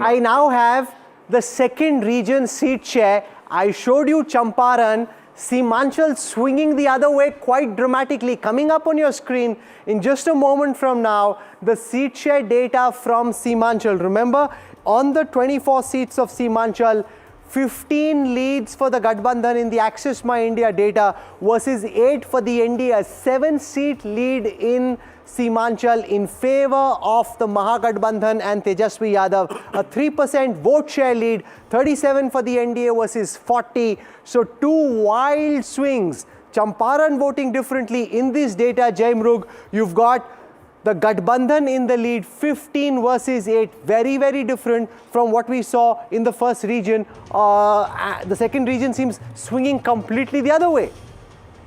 I now have the second region seat share. I showed you Champaran, Seemanchal swinging the other way quite dramatically. Coming up on your screen in just a moment from now, the seat share data from Seemanchal. Remember, on the 24 seats of Seemanchal, 15 leads for the Gathbandhan in the Access My India data versus 8 for the NDA, a 7-seat lead in Seemanchal in favor of the Mahagathbandhan and Tejaswi Yadav. A 3% vote share lead, 37 for the NDA versus 40. So two wild swings. Champaran voting differently in this data, Jai Mrug. You've got the Gathbandhan in the lead, 15 versus 8. Very, very different from what we saw in the first region. The second region seems swinging completely the other way.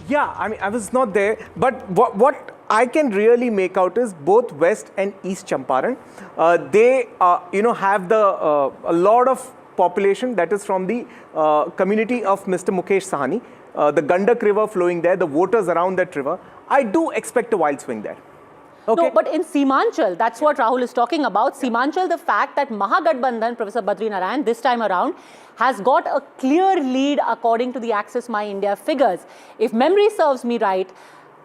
Yeah, I mean, I was not there, but what I can really make out is both West and East Champaran, they have a lot of population that is from the community of Mr. Mukesh Sahani, the Gandak river flowing there, the voters around that river. I do expect a wild swing there. Okay. No, but in Seemanchal, that's what Rahul is talking about. Seemanchal, the fact that Mahagathbandhan, Professor Badri Narayan, this time around, has got a clear lead according to the Access My India figures. If memory serves me right,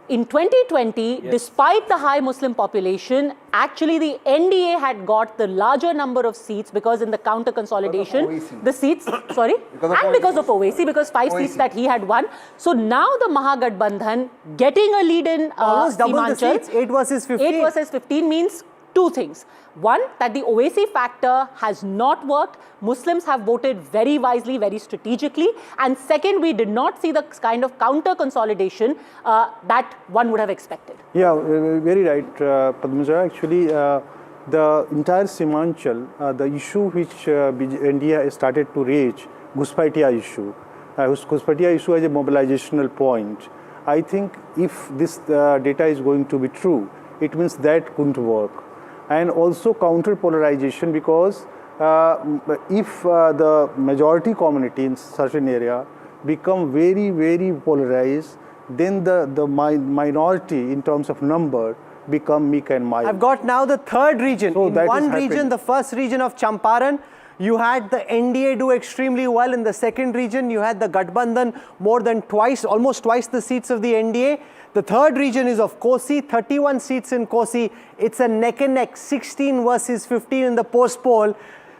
in 2020, despite the high Muslim population, actually the NDA had got the larger number of seats because in the counter consolidation, the seats, sorry, because of Owaisi, because 5 seats that he had won. So now the Mahagathbandhan getting a lead in almost double the seats, 8 versus 15. 8 versus 15 means two things. One, that the Owaisi factor has not worked. Muslims have voted very wisely, very strategically. And second, we did not see the kind of counter consolidation that one would have expected. Yeah, very right, Padmaja. Actually, the entire Seemanchal, the issue which India started to raise, Ghuspatia issue, Ghuspatia issue as a mobilizational point. I think if this data is going to be true, it means that couldn't work. And also counter polarization, because if the majority community in certain area become very, very polarized, then the minority in terms of number become meek and mild. I've got now the third region. So in one region, the first region of Champaran, you had the NDA do extremely well. In the second region, you had the Gathbandhan more than twice, almost twice the seats of the NDA. The third region is of Kosi, 31 seats in Kosi. It's a neck and neck, 16 versus 15 in the post poll.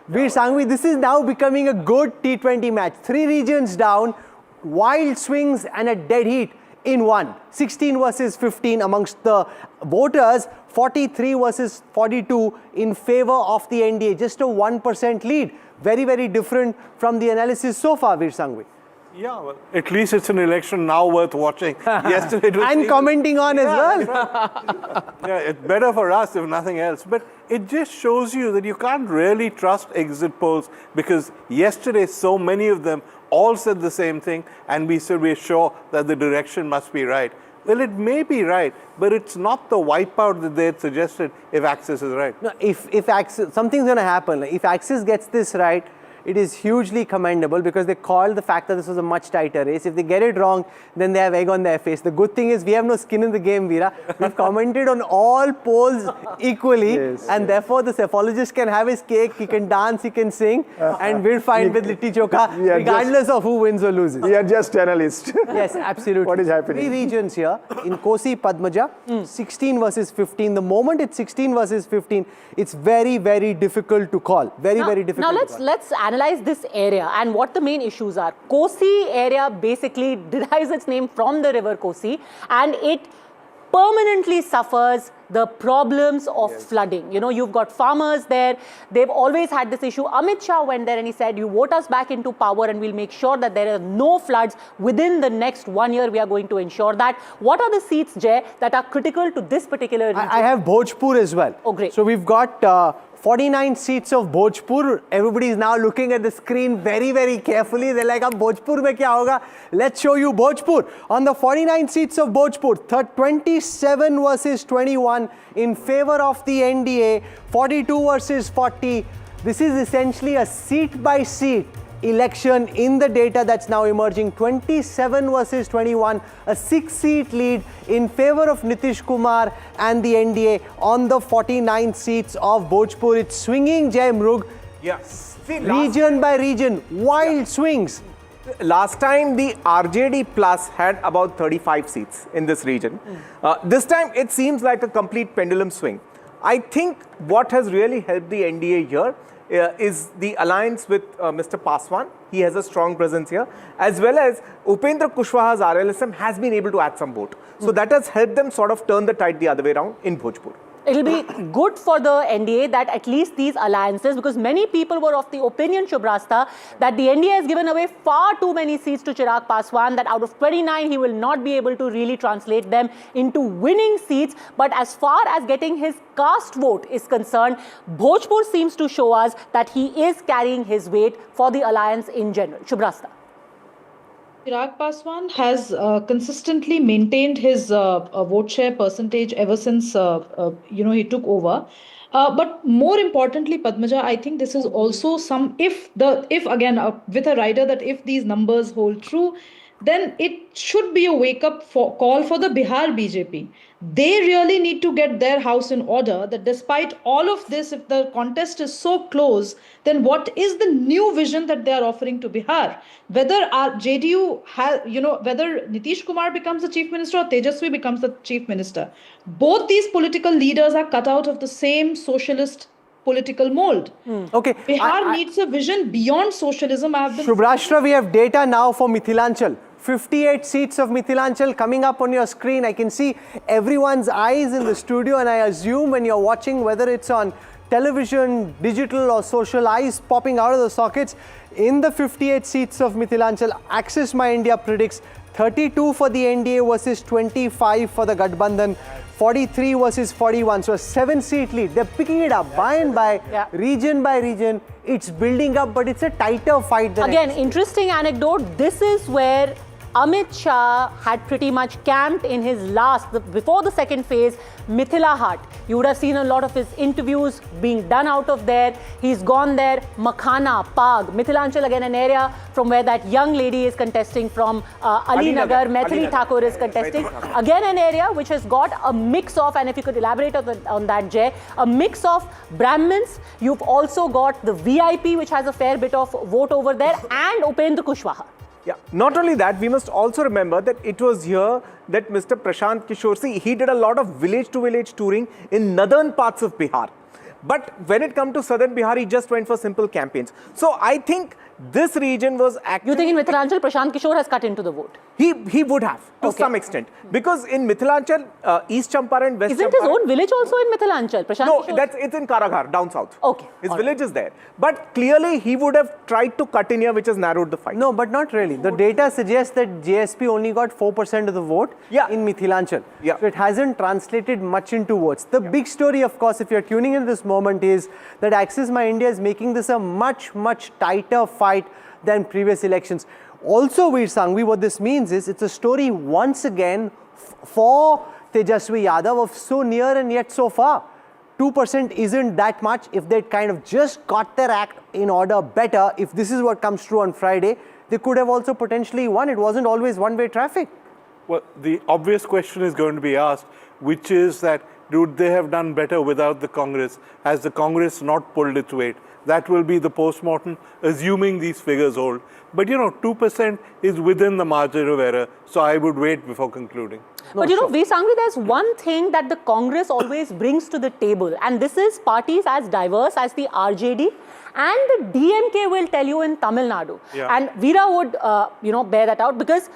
Veer Sanghvi, this is now becoming a good T20 match. 3 regions down, wild swings and a dead heat in one. 16 versus 15 amongst the voters, 43 versus 42 in favor of the NDA. Just a 1% lead. Very, very different from the analysis so far, Veer Sanghvi. Yeah, well, at least it's an election now worth watching. Yesterday it was and commenting on as well. Right. Yeah, it's better for us if nothing else. But it just shows you that you can't really trust exit polls, because yesterday so many of them all said the same thing, and we said we're sure that the direction must be right. Well, it may be right, but it's not the wipeout that they had suggested if Axis is right. No, if Axis, something's going to happen. If Axis gets this right, it is hugely commendable, because they called the fact that this was a much tighter race. If they get it wrong, then they have egg on their face. The good thing is we have no skin in the game, Veera. We've commented on all polls equally, and therefore the cephalogist can have his cake, he can dance, he can sing, and we're fine with Litti Chokha, regardless of who wins or loses. We are just analysts. Yes, absolutely. What is happening? 3 regions here. In Kosi, Padmaja, 16 versus 15. The moment it's 16 versus 15, it's very, very difficult to call. Very, very difficult. Now let's analyze this area and what the main issues are. Kosi area basically derives its name from the river Kosi, and it permanently suffers the problems of flooding. You know, you've got farmers there. They've always had this issue. Amit Shah went there and he said, you vote us back into power and we'll make sure that there are no floods within the next 1 year. We are going to ensure that. What are the seats, Jay, that are critical to this particular region? I have Bhojpur as well. Oh, great. So we've got 49 seats of Bhojpur. Everybody is now looking at the screen very, very carefully. They're like, Bhojpur mein kya hoga? Let's show you Bhojpur. On the 49 seats of Bhojpur, 27 versus 21 in favor of the NDA, 42 versus 40. This is essentially a seat-by-seat election in the data that's now emerging. 27 versus 21, a 6-seat lead in favor of Nitish Kumar and the NDA on the 49 seats of Bhojpur. It's swinging, Jai Mrug. Yeah. See, Region by region, wild swings. last time the RJD Plus had about 35 seats in this region. This time it seems like a complete pendulum swing. I think what has really helped the NDA here is the alliance with Mr. Paswan. He has a strong presence here, as well as Upendra Kushwaha's RLSM has been able to add some vote. So that has helped them sort of turn the tide the other way around in Bhojpur. It'll be good for the NDA that at least these alliances, because many people were of the opinion, Shubrasta, that the NDA has given away far too many seats to Chirag Paswan, that out of 29, he will not be able to really translate them into winning seats. But as far as getting his caste vote is concerned, Bhojpur seems to show us that he is carrying his weight for the alliance in general. Shubrasta. Chirag Paswan has consistently maintained his vote share percentage ever since he took over. But more importantly, Padmaja, I think this is also if again with a rider that if these numbers hold true, then it should be a wake-up call for the Bihar BJP. They really need to get their house in order, that despite all of this, if the contest is so close, then what is the new vision that they are offering to Bihar? Whether our JDU has, whether Nitish Kumar becomes the chief minister or Tejaswi becomes the chief minister, both these political leaders are cut out of the same socialist political mold. Okay. Bihar needs a vision beyond socialism. Shubrashtra, we have data now for Mithilanchal. 58 seats of Mithilanchal coming up on your screen. I can see everyone's eyes in the studio, and I assume when you're watching, whether it's on television, digital or social, eyes popping out of the sockets. In the 58 seats of Mithilanchal, Axis My India predicts 32 for the NDA versus 25 for the Gathbandhan, 43 versus 41. So a 7-seat lead. They're picking it up by and by, region by region. It's building up, but it's a tighter fight than Again, interesting anecdote. This is where Amit Shah had pretty much camped in his before the second phase, Mithila Haat. You would have seen a lot of his interviews being done out of there. He's gone there, Makhana, Pag, Mithilanchal, again an area from where that young lady is contesting from Ali Nagar, Maithili Thakur is contesting. Again an area which has got a mix of, and if you could elaborate on that, Jay, a mix of Brahmins. You've also got the VIP, which has a fair bit of vote over there, and Upendra Kushwaha. Yeah. Not only that, we must also remember that it was here that Mr. Prashant Kishore, he did a lot of village-to-village touring in northern parts of Bihar. But when it comes to southern Bihar, he just went for simple campaigns. So I think this region was actually... You think in Mithilanchal, Prashant Kishore has cut into the vote? He would have, to some extent. Because in Mithilanchal, East Champaran, West Isn't Champaran... his own village also in Mithilanchal? No, it's in Karaghar, down south. Okay. His village is there. But clearly, he would have tried to cut in here, which has narrowed the fight. No, but not really. The data suggests that JSP only got 4% of the vote in Mithilanchal. So it hasn't translated much into votes. The big story, of course, if you're tuning in this moment, is that Axis My India is making this a much, much tighter fight than previous elections. Also, Veer Sanghvi, what this means is it's a story once again for Tejaswi Yadav of so near and yet so far. 2% isn't that much. If they'd kind of just got their act in order better, if this is what comes true on Friday, they could have also potentially won. It wasn't always one-way traffic. Well, the obvious question is going to be asked, which is that would they have done better without the Congress? Has the Congress not pulled its weight? That will be the post-mortem, assuming these figures hold. But 2% is within the margin of error, so I would wait before concluding. But Veer Sanghvi, there's one thing that the Congress always brings to the table, and this is parties as diverse as the RJD and the DMK will tell you in Tamil Nadu. And Veera would, bear that out, because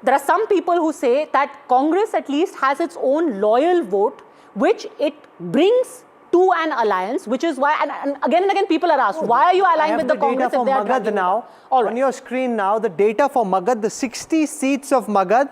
there are some people who say that Congress at least has its own loyal vote, which it brings to an alliance, which is why, and again people are asked, why are you allying with the Congress if they are Magadh now? On your screen now, the data for Magadh, the 60 seats of Magadh,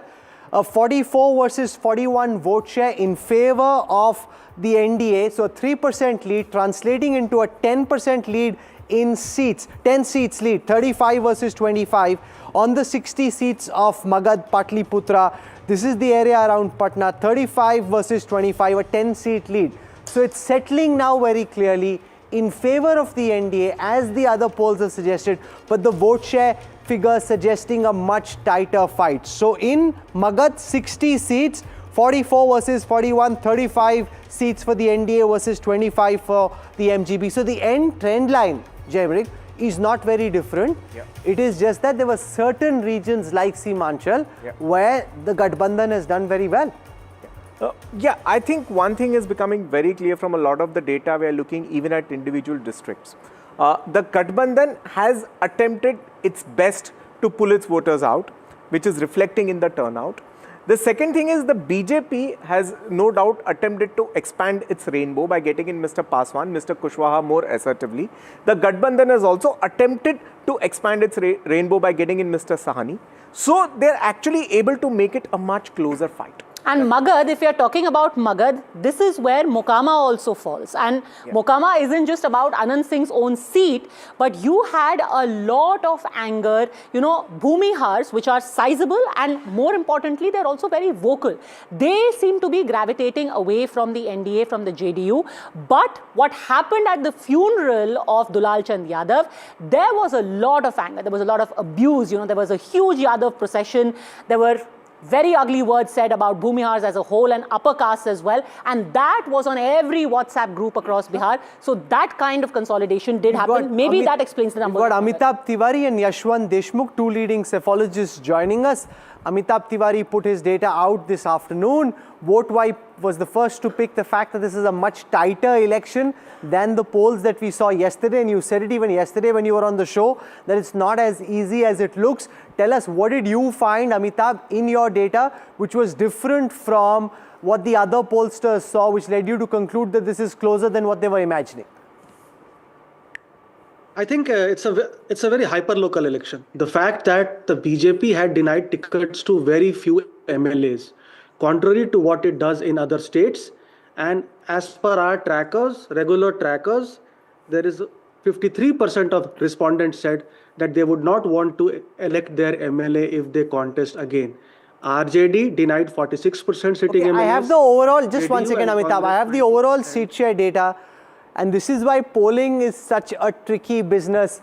44 versus 41 vote share in favor of the NDA. So a 3% lead translating into a 10% lead in seats, 10 seats lead, 35 versus 25 on the 60 seats of Magadh, Patliputra. This is the area around Patna, 35 versus 25, a 10-seat lead. So it's settling now very clearly in favor of the NDA, as the other polls have suggested, but the vote share figures suggesting a much tighter fight. So in Magadh, 60 seats, 44 versus 41, 35 seats for the NDA versus 25 for the MGB. So the end trend line Jaimarik, is not very different. Yeah. It is just that there were certain regions like Seemanchal where the Gathbandhan has done very well. Yeah, I think one thing is becoming very clear from a lot of the data we are looking even at individual districts. The Gathbandhan has attempted its best to pull its voters out, which is reflecting in the turnout. The second thing is the BJP has no doubt attempted to expand its rainbow by getting in Mr. Paswan, Mr. Kushwaha more assertively. The Gathbandhan has also attempted to expand its rainbow by getting in Mr. Sahani. So they're actually able to make it a much closer fight. And Magadh, if you're talking about Magadh, this is where Mokama also falls. And Mokama isn't just about Anand Singh's own seat, but you had a lot of anger, you know, Bhumihars, which are sizable, and more importantly, they're also very vocal. They seem to be gravitating away from the NDA, from the JDU. But what happened at the funeral of Dulal Chand Yadav, there was a lot of anger, there was a lot of abuse, you know, there was a huge Yadav procession, there were very ugly words said about Bhumihars as a whole and upper castes as well, and that was on every WhatsApp group across Bihar. So that kind of consolidation did happen. Maybe that explains the numbers. We've got Amitabh Tiwari and Yashwant Deshmukh, two leading cephologists, joining us. Amitabh Tiwari put his data out this afternoon. VoteWipe was the first to pick the fact that this is a much tighter election than the polls that we saw yesterday. And you said it even yesterday when you were on the show, that it's not as easy as it looks. Tell us, what did you find, Amitabh, in your data, which was different from what the other pollsters saw, which led you to conclude that this is closer than what they were imagining? I think it's a very hyper-local election. The fact that the BJP had denied tickets to very few MLAs, contrary to what it does in other states, and as per our trackers, regular trackers, there is 53% of respondents said that they would not want to elect their MLA if they contest again. RJD denied 46% sitting MLAs. I have the overall, just one JDU second, and Amitabh, I have the overall seat share data. And this is why polling is such a tricky business.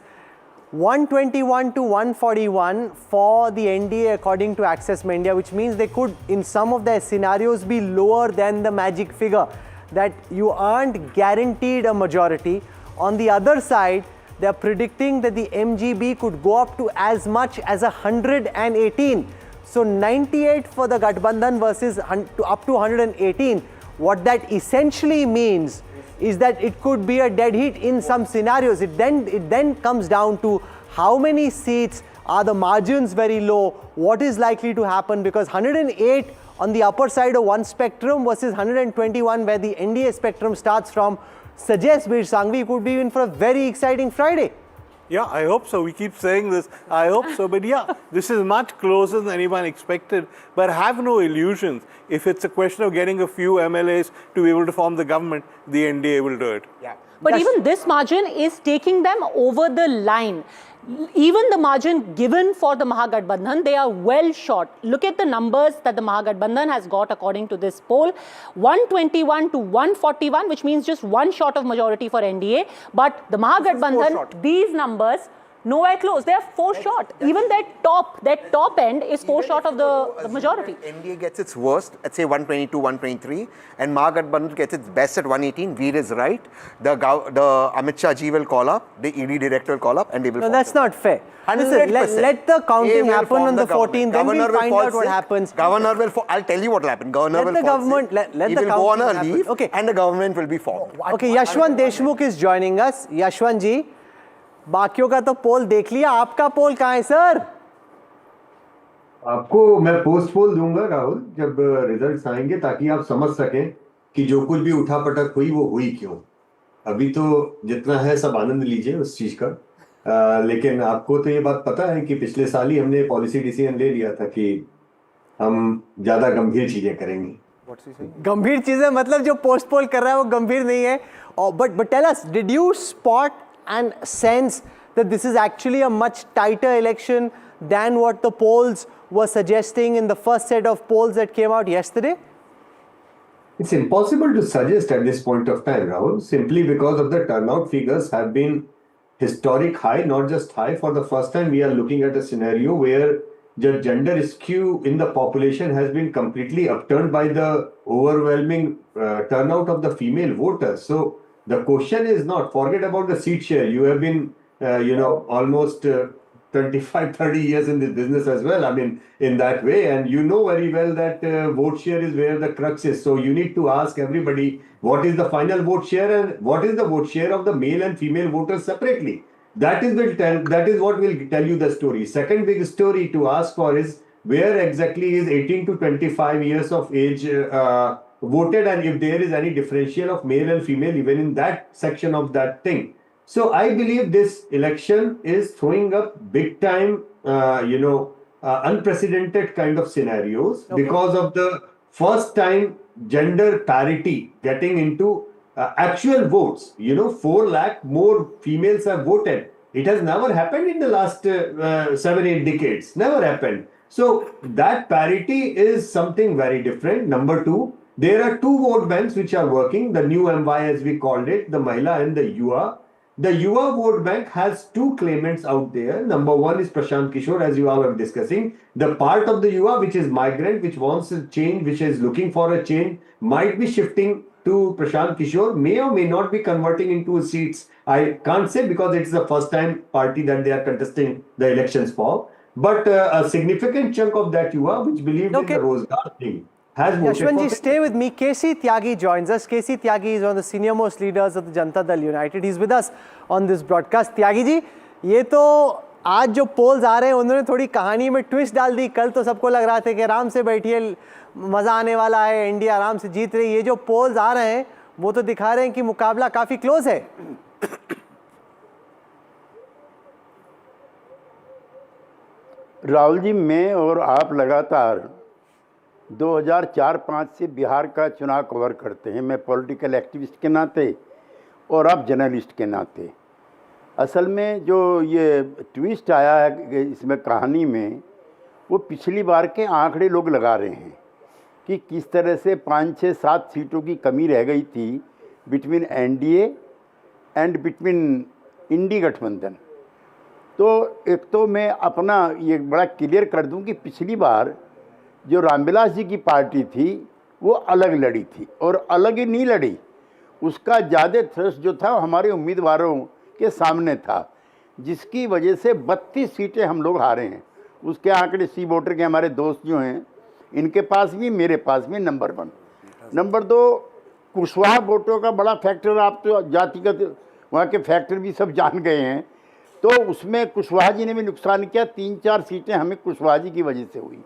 121 to 141 for the NDA according to Access India, which means they could, in some of their scenarios, be lower than the magic figure, that you aren't guaranteed a majority. On the other side, they're predicting that the MGB could go up to as much as 118. So 98 for the Gathbandhan versus up to 118. What that essentially means is that it could be a dead heat in some scenarios. It then comes down to how many seats, are the margins very low, what is likely to happen, because 108 on the upper side of one spectrum versus 121 where the NDA spectrum starts from suggests Bir Sanghvi could be in for a very exciting Friday. Yeah, I hope so. We keep saying this. I hope so. But yeah, this is much closer than anyone expected. But have no illusions. If it's a question of getting a few MLAs to be able to form the government, the NDA will do it. Yeah. But even this margin is taking them over the line. Even the margin given for the Mahagathbandhan, they are well short. Look at the numbers that the Mahagathbandhan has got according to this poll. 121 to 141, which means just one short of majority for NDA. But the Mahagathbandhan, these numbers, nowhere close. They are four short. Even their top end is four short of the majority. NDA gets its worst at say 122, 123, and Mahagathbandhan gets its best at 118. Veer is right. The Amit Shah ji will call up, the ED director will call up, and they will. No, that's not fair. Listen, let the counting happen on the 14th, then we'll find out what happens. Governor will. I'll tell you what will happen. Governor will fall sick. Let he the will go on a happen. leave, Okay. and the government will be formed. Okay, Yashwant Deshmukh is joining us. Yashwant ji, बाकियों का तो पोल देख लिया, आपका पोल कहाँ है sir? आपको मैं पोस्ट पोल दूंगा राहुल जब रिजल्ट्स आएंगे, ताकि आप समझ सकें कि जो कुछ भी उठापटक हुई वो हुई क्यों। अभी तो जितना है सब आनंद लीजिए उस चीज का, लेकिन आपको तो ये बात पता है कि पिछले साल ही हमने पॉलिसी डिसीजन ले लिया था कि हम ज्यादा गंभीर चीजें करेंगे। गंभीर चीजें मतलब जो पोस्ट पोल कर रहा है वो गंभीर नहीं है। But tell us, did you spot and sense that this is actually a much tighter election than what the polls were suggesting in the first set of polls that came out yesterday? It's impossible to suggest at this point of time, Rahul, simply because of the turnout figures have been historic high, not just high. For the first time, we are looking at a scenario where the gender skew in the population has been completely upturned by the overwhelming turnout of the female voters. So The question is not, forget about the seat share. You have been, almost 25, 30 years in this business as well. I mean, in that way, and you know very well that vote share is where the crux is. So you need to ask everybody, what is the final vote share and what is the vote share of the male and female voters separately? That is what will tell you the story. Second big story to ask for is where exactly is 18 to 25 years of age voted, and if there is any differential of male and female even in that section of that thing. So I believe this election is throwing up big time, unprecedented kind of scenarios because of the first time gender parity getting into actual votes. 4 lakh more females have voted. It has never happened in the last 7-8 decades. Never happened. So that parity is something very different. Number 2, there are 2 vote banks which are working. The new MY, as we called it, the Mahila and the Yuva. The Yuva vote bank has 2 claimants out there. Number 1 is Prashant Kishore, as you all are discussing. The part of the Yuva which is migrant, which wants a change, which is looking for a change, might be shifting to Prashant Kishore, may or may not be converting into seats. I can't say because it's the first time party that they are contesting the elections for. But a significant chunk of that Yuva, which believed in the Rozgar thing, has voted Yashwantji, for stay with me. Kosi Tyagi joins us. Kosi Tyagi is one of the senior most leaders of the Janata Dal United. He's with us on this broadcast. Tyagi ji, ये तो आज जो poles आ रहे हैं उन्होंने थोड़ी कहानी में ट्विस्ट डाल दी. कल तो सबको लग रहा था कि आराम से बैठिए, मजा आने वाला है, इंडिया आराम से जीत रही है. ये जो पोल्स आ रहे हैं वो तो दिखा रहे हैं कि मुकाबला काफी क्लोज है. राहुल जी, मैं और आप लगातार 2004-05 से बिहार का चुनाव कवर करते हैं. मैं पॉलिटिकल एक्टिविस्ट के नाते और आप जर्नलिस्ट के नाते. असल में जो ये ट्विस्ट आया है इसमें कहानी में, वो पिछली बार के आंकड़े लोग लगा रहे हैं कि किस तरह से 5, 6, 7 सीटों की कमी रह गई थी बिटवीन एनडीए एंड बिटवीन इंडी गठबंधन. तो एक तो मैं अपना ये बड़ा क्लियर कर दूं कि पिछली बार जो रामविलास जी की पार्टी थी वो अलग लड़ी थी, और अलग ही नहीं लड़ी, उसका ज़्यादा थ्रस्ट जो था हमारे उम्मीदवारों के सामने था, जिसकी वजह से 32 सीटें हम लोग हारे हैं. उसके आंकड़े सी वोटर के हमारे दोस्त जो हैं इनके पास भी, मेरे पास भी. नंबर 1. नंबर 2, कुशवाहा वोटों का बड़ा फैक्टर, आप तो जातिगत वहाँ के फैक्टर भी सब जान गए हैं. तो उसमें कुशवाहा जी ने भी नुकसान किया. 3-4 सीटें हमें कुशवाहा जी की वजह से हुई.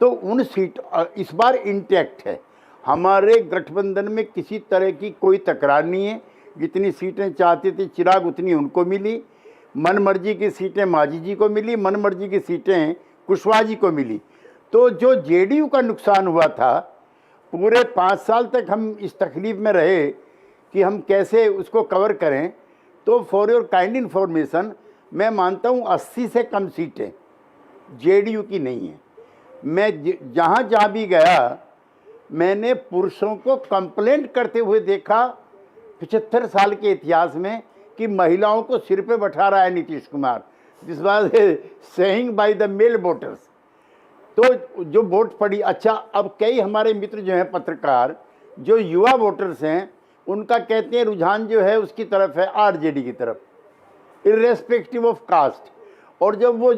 तो उन सीट इस बार इंटैक्ट है. हमारे गठबंधन में किसी तरह की कोई तकरार नहीं है. जितनी सीटें चाहते थे चिराग उतनी उनको मिली. मनमर्जी की सीटें मांझी जी को मिली, मनमर्जी की सीटें कुशवाहा जी को मिली. तो जो जेडीयू का नुकसान हुआ था, पूरे 5 साल तक हम इस तकलीफ में रहे कि हम कैसे उसको कवर करें. तो फॉर योर काइंड इन्फॉर्मेशन, मैं मानता हूँ 80 से कम सीटें जेडीयू की नहीं है. मैं जहाँ भी गया मैंने पुरुषों को कंप्लेंट करते हुए देखा 75 साल के इतिहास में कि महिलाओं को सिर पे बैठा रहा है Nitish Kumar. This was saying by the male voters. तो जो वोट पड़ी. अच्छा, अब कई हमारे मित्र जो हैं पत्रकार, जो युवा वोटर्स हैं, उनका कहते हैं रुझान जो है उसकी तरफ है, आरजेडी की तरफ, इर्रेस्पेक्टिव ऑफ कास्ट. और जब वो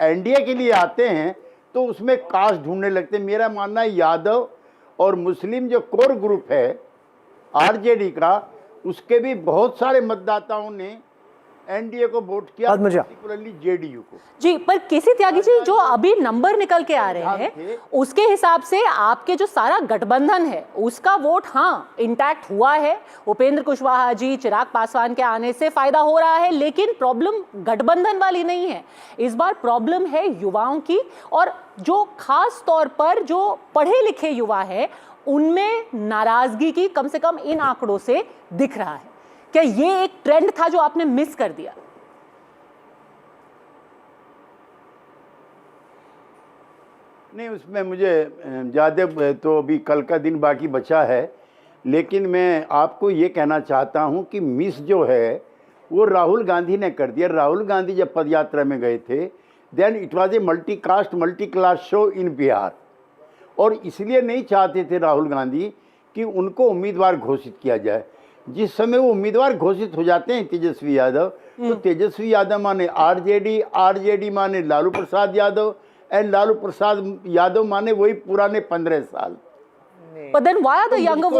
एनडीए के लिए आते हैं तो उसमें कास्ट ढूंढने लगते हैं. मेरा मानना है यादव और मुस्लिम जो कोर ग्रुप है आरजेडी का, उसके भी बहुत सारे मतदाताओं ने एनडीए को वोट किया, पर्टिकुलरली जेडीयू को. जी, पर केसी त्यागी जी, जो अभी नंबर निकल के आ रहे हैं उसके हिसाब से आपके जो सारा गठबंधन है उसका वोट हाँ इंटैक्ट हुआ है. उपेंद्र कुशवाहा जी, चिराग पासवान के आने से फायदा हो रहा है. लेकिन प्रॉब्लम गठबंधन वाली नहीं है. इस बार प्रॉब्लम है युवाओं की, और जो खास तौर पर जो पढ़े लिखे युवा है उनमें नाराजगी की कम से कम इन आंकड़ों से दिख रहा है. क्या ये एक ट्रेंड था जो आपने मिस कर दिया? नहीं, उसमें मुझे ज़्यादा तो अभी कल का दिन बाकी बचा है. लेकिन मैं आपको ये कहना चाहता हूँ कि मिस जो है वो राहुल गांधी ने कर दिया. राहुल गांधी जब पदयात्रा में गए थे, then it was a multi caste multi class show in Bihar. और इसलिए नहीं चाहते थे राहुल गांधी कि उनको उम्मीदवार घोषित किया जाए. जिस समय वो उम्मीदवार घोषित हो जाते हैं तेजस्वी यादव, तो तेजस्वी यादव माने आरजेडी, आरजेडी माने लालू प्रसाद यादव, एंड लालू प्रसाद यादव माने वही पुराने 15 साल। But then why are the younger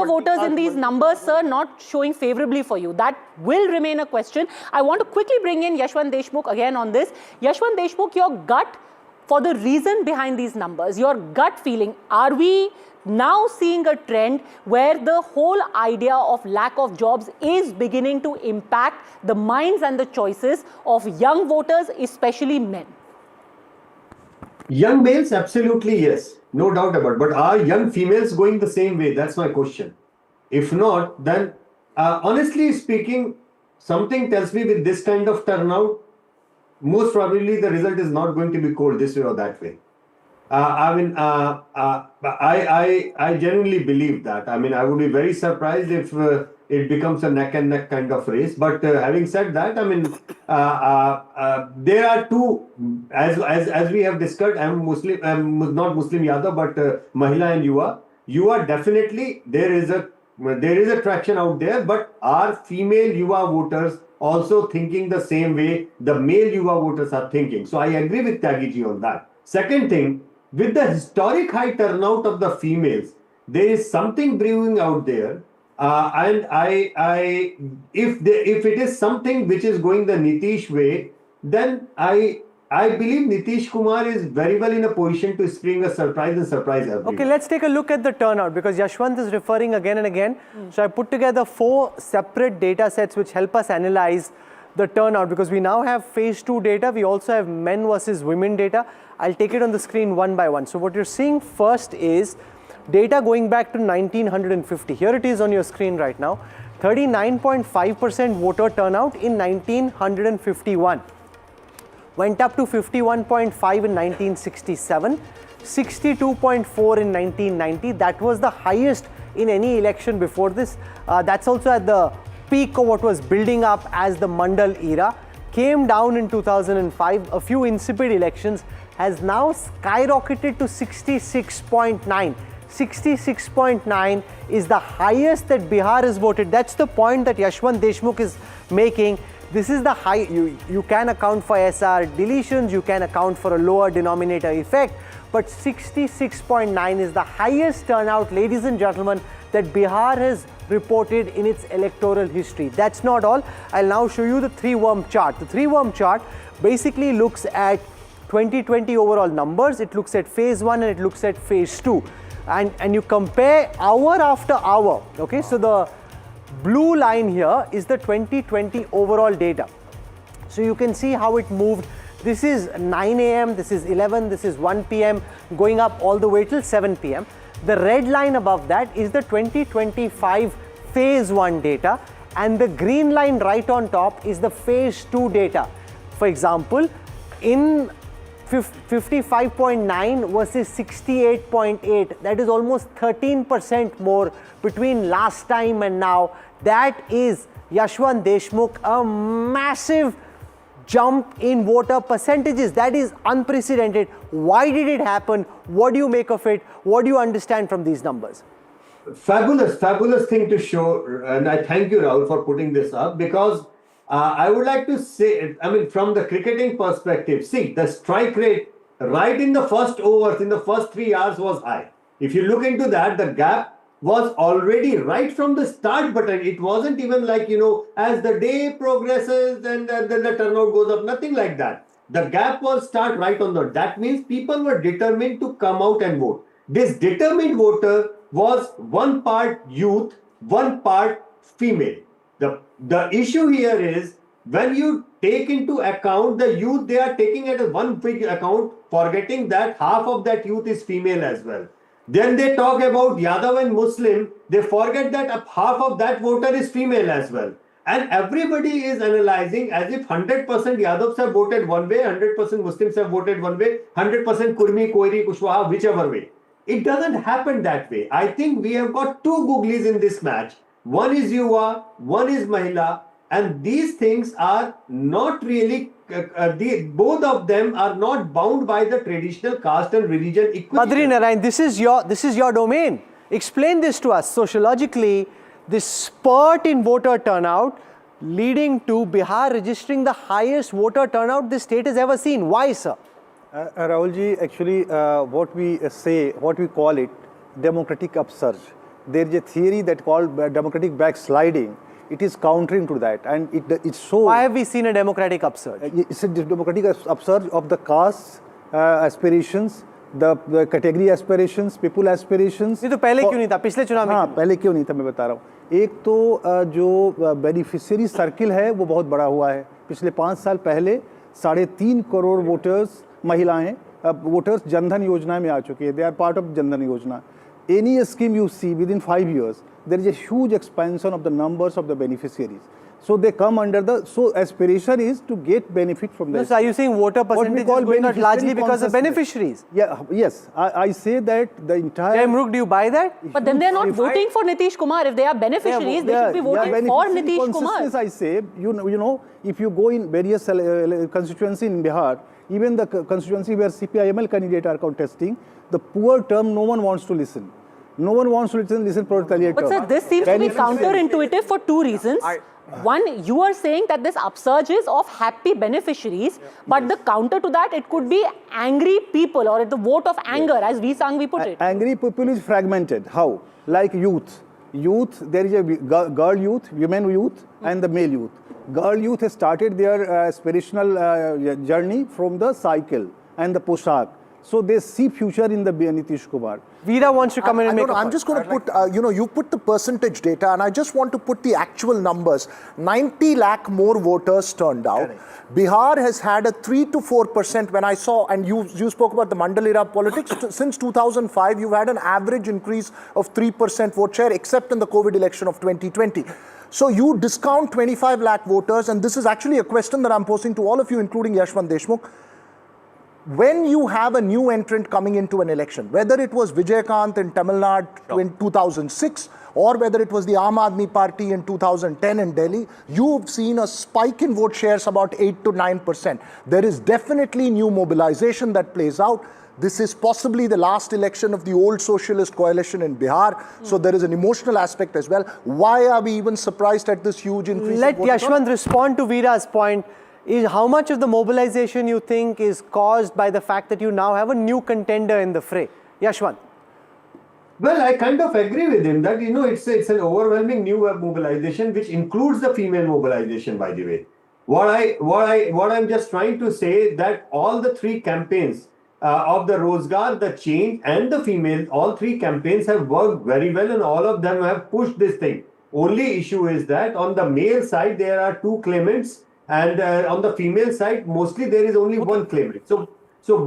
voters in these numbers, sir, not showing favorably for you? That will remain a question. I want to quickly bring in Yashwant Deshmukh again on this. Yashwant Deshmukh, your gut for the reason behind these numbers, your gut feeling, are we now seeing a trend where the whole idea of lack of jobs is beginning to impact the minds and the choices of young voters, especially men? Young males, absolutely yes, no doubt about it. But are young females going the same way? That's my question. If not, then honestly speaking, something tells me with this kind of turnout, most probably the result is not going to be cold this way or that way. I genuinely believe that. I mean, I would be very surprised if it becomes a neck and neck kind of race. But having said that, I mean, there are two, as we have discussed. I'm Muslim, I'm not Muslim Yadav, but Mahila and Yuva. Yuva definitely there is a traction out there. But are female Yuva voters also thinking the same way the male Yuva voters are thinking? So I agree with Tyagi on that. Second thing, with the historic high turnout of the females, there is something brewing out there, and if it is something which is going the Nitish way, then I believe Nitish Kumar is very well in a position to spring a surprise and surprise everyone. Okay, let's take a look at the turnout, because Yashwant is referring again and again. So I put together 4 separate data sets which help us analyze the turnout, because we now have phase 2 data. We also have men versus women data. I'll take it on the screen one by one. So what you're seeing first is data going back to 1950. Here it is on your screen right now. 39.5% voter turnout in 1951. Went up to 51.5 in 1967. 62.4 in 1990. That was the highest in any election before this. That's also at the peak of what was building up as the Mandal era. Came down in 2005. A few insipid elections. Has now skyrocketed to 66.9. 66.9 is the highest that Bihar has voted. That's the point that Yashwant Deshmukh is making. This is the high. You can account for SR deletions, you can account for a lower denominator effect, but 66.9 is the highest turnout, ladies and gentlemen, that Bihar has reported in its electoral history. That's not all. I'll now show you the 3-worm chart. The 3-worm chart basically looks at 2020 overall numbers. It looks at phase 1 and it looks at phase 2. And you compare hour after hour. Okay, so the blue line here is the 2020 overall data. So you can see how it moved. This is 9 a.m., this is 11, this is 1 p.m, going up all the way till 7 p.m. The red line above that is the 2025 phase 1 data, and the green line right on top is the phase 2 data. For example, in 55.9 versus 68.8, that is almost 13% more between last time and now. That is, Yashwant Deshmukh, a massive jump in voter percentages. That is unprecedented. Why did it happen? What do you make of it? What do you understand from these numbers? Fabulous, fabulous thing to show, and I thank you, Rahul, for putting this up, because I would like to say, I mean, from the cricketing perspective, see, the strike rate right in the first overs, in the first 3 hours was high. If you look into that, the gap was already right from the start button. It wasn't even like, you know, as the day progresses and then the turnout goes up, nothing like that. The gap was start right on the, that means people were determined to come out and vote. This determined voter was one part youth, one part female. The issue here is, when you take into account the youth, they are taking it as one big account, forgetting that half of that youth is female as well. Then they talk about Yadav and Muslim, they forget that half of that voter is female as well. And everybody is analyzing as if 100% Yadavs have voted one way, 100% Muslims have voted one way, 100% Kurmi, Koiri, Kushwaha, whichever way. It doesn't happen that way. I think we have got 2 Googlis in this match. One is Yuva, one is Mahila, and these things are not really, both of them are not bound by the traditional caste and religion equation. Badri Narayan, this is your domain. Explain this to us. Sociologically, this spurt in voter turnout leading to Bihar registering the highest voter turnout this state has ever seen. Why, sir? Rahul ji, actually what we call it, democratic upsurge. There is a theory that called democratic backsliding. It is countering to that, and it's so. Why have we seen a democratic upsurge? It's a democratic upsurge of the caste aspirations, the category aspirations, people aspirations. नहीं तो पहले क्यों नहीं था? पिछले चुनाव में हाँ, पहले क्यों नहीं था मैं बता रहा हूँ। एक तो जो बेनिफिशियरी सर्किल है वो बहुत बड़ा हुआ है। पिछले 5 साल पहले 3.5 करोड़ वोटर्स महिलाएं वोटर्स जनधन योजना में आ चुकी है। They are part of Jan Dhan Yojana. Any scheme you see within 5 years, there is a huge expansion of the numbers of the beneficiaries. So they come under the, so aspiration is to get benefit from this. So are you saying voter percentage is going up largely because of beneficiaries? Yeah, yes. I say that the entire... Mruk, do you buy that? But then they're not voting for Nitish Kumar. If they are beneficiaries, they should be voting for Nitish Kumar. I say, you know, if you go in various constituencies in Bihar, even the constituency where CPIML candidates are contesting, the poor term, no one wants to listen. No one wants to listen proletariat term. But sir, this seems to be counterintuitive for 2 reasons. One, you are saying that this upsurge is of happy beneficiaries, but the counter to that, it could be angry people or the vote of anger, as V. Sangvi put it. Angry people is fragmented. How? Like youth. Youth, there is a girl youth, women youth, and the male youth. Girl youth has started their aspirational journey from the cycle and the poshak. So they see future in the Nitish Kumar. Veera wants to come in and make a I'm point. just going to put, you put the percentage data, and I just want to put the actual numbers. 90 lakh more voters turned out. Correct. Bihar has had a 3 to 4% when I saw, and you spoke about the Mandal era politics. Since 2005, you've had an average increase of 3% vote share, except in the COVID election of 2020. So you discount 25 lakh voters, and this is actually a question that I'm posing to all of you, including Yashwant Deshmukh. When you have a new entrant coming into an election, whether it was Vijayakant in Tamil Nadu in 2006 or whether it was the Aam Aadmi Party in 2010 in Delhi, you've seen a spike in vote shares about 8 to 9%. There is definitely new mobilization that plays out. This is possibly the last election of the old socialist coalition in Bihar. So there is an emotional aspect as well. Why are we even surprised at this huge increase? Let Yashwant respond to Veera's point. Is how much of the mobilization you think is caused by the fact that you now have a new contender in the fray? Yashwant. Well, I kind of agree with him that, it's an overwhelming new mobilization, which includes the female mobilization, by the way. What I'm just trying to say that all the 3 campaigns of the Rozgar, the Change and the Female, all 3 campaigns have worked very well, and all of them have pushed this thing. Only issue is that on the male side, there are 2 claimants. And on the female side, mostly there is only 1 claimant.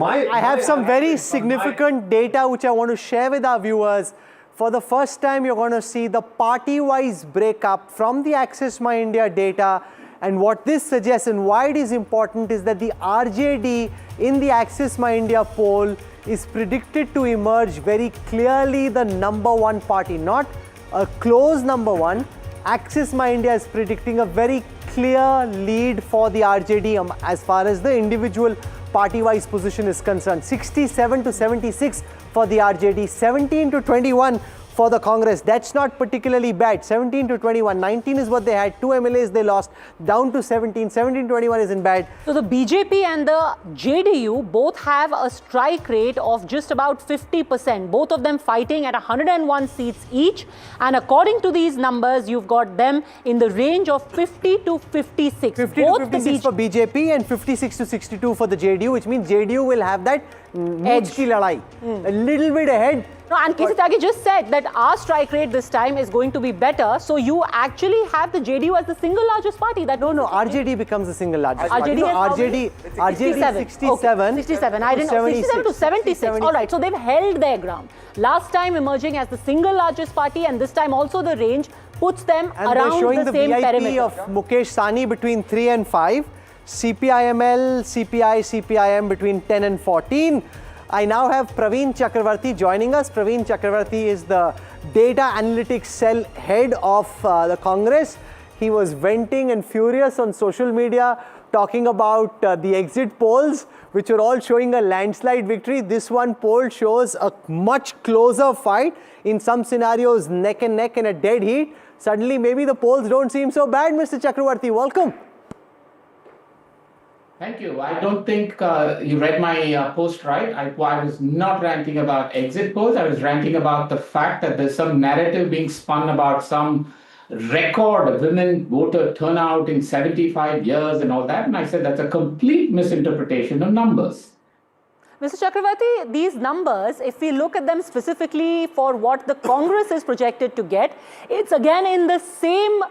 I have some very significant data which I want to share with our viewers. For the first time, you're going to see the party-wise breakup from the Access My India data. And what this suggests and why it is important is that the RJD in the Access My India poll is predicted to emerge very clearly the #1 party, not a close #1. Access My India is predicting a very clear lead for the RJD as far as the individual party-wise position is concerned. 67 to 76 for the RJD, 17 to 21 for the Congress. That's not particularly bad. 17 to 21, 19 is what they had. 2 MLAs they lost, down to 17. 17 to 21 isn't bad. So the BJP and the JDU both have a strike rate of just about 50%. Both of them fighting at 101 seats each. And according to these numbers, you've got them in the range of 50 to 56. 50 to 56 for BJP and 56 to 62 for the JDU, which means JDU will have that edge ki ladai. A little bit ahead. No, and Kosi Tyagi just said that our strike rate this time is going to be better. So you actually have the JDU as the single largest party. That No, RJD becomes the single largest RJD party. RJD is 67. Okay, 67. I didn't know. 67 to 76. All right. So they've held their ground. Last time emerging as the single largest party, and this time also the range puts them around showing the same VIP perimeter. of Mukesh Sahni between 3 and 5. CPIML, CPI, CPIM between 10 and 14. I now have Praveen Chakravarti joining us. Praveen Chakravarti is the data analytics cell head of the Congress. He was venting and furious on social media talking about the exit polls, which are all showing a landslide victory. This one poll shows a much closer fight. In some scenarios, neck and neck in a dead heat. suddenly maybe the polls don't seem so bad. Mr. Chakravarti, welcome. Thank you. I don't think you read my post right. I was not ranting about exit polls. I was ranting about the fact that there's some narrative being spun about some record women voter turnout in 75 years and all that. And I said that's a complete misinterpretation of numbers. Mr. Chakravarti, these numbers, if we look at them specifically for what the Congress is projected to get, it's again in the same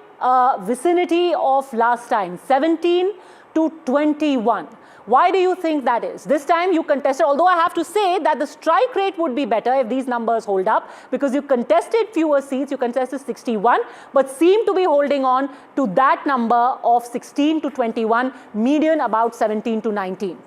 vicinity of last time, 17 to 21. Why do you think that is? This time you contested, although I have to say that the strike rate would be better if these numbers hold up, because you contested fewer seats, you contested 61, but seem to be holding on to that number of 16 to 21, median about 17 to 19.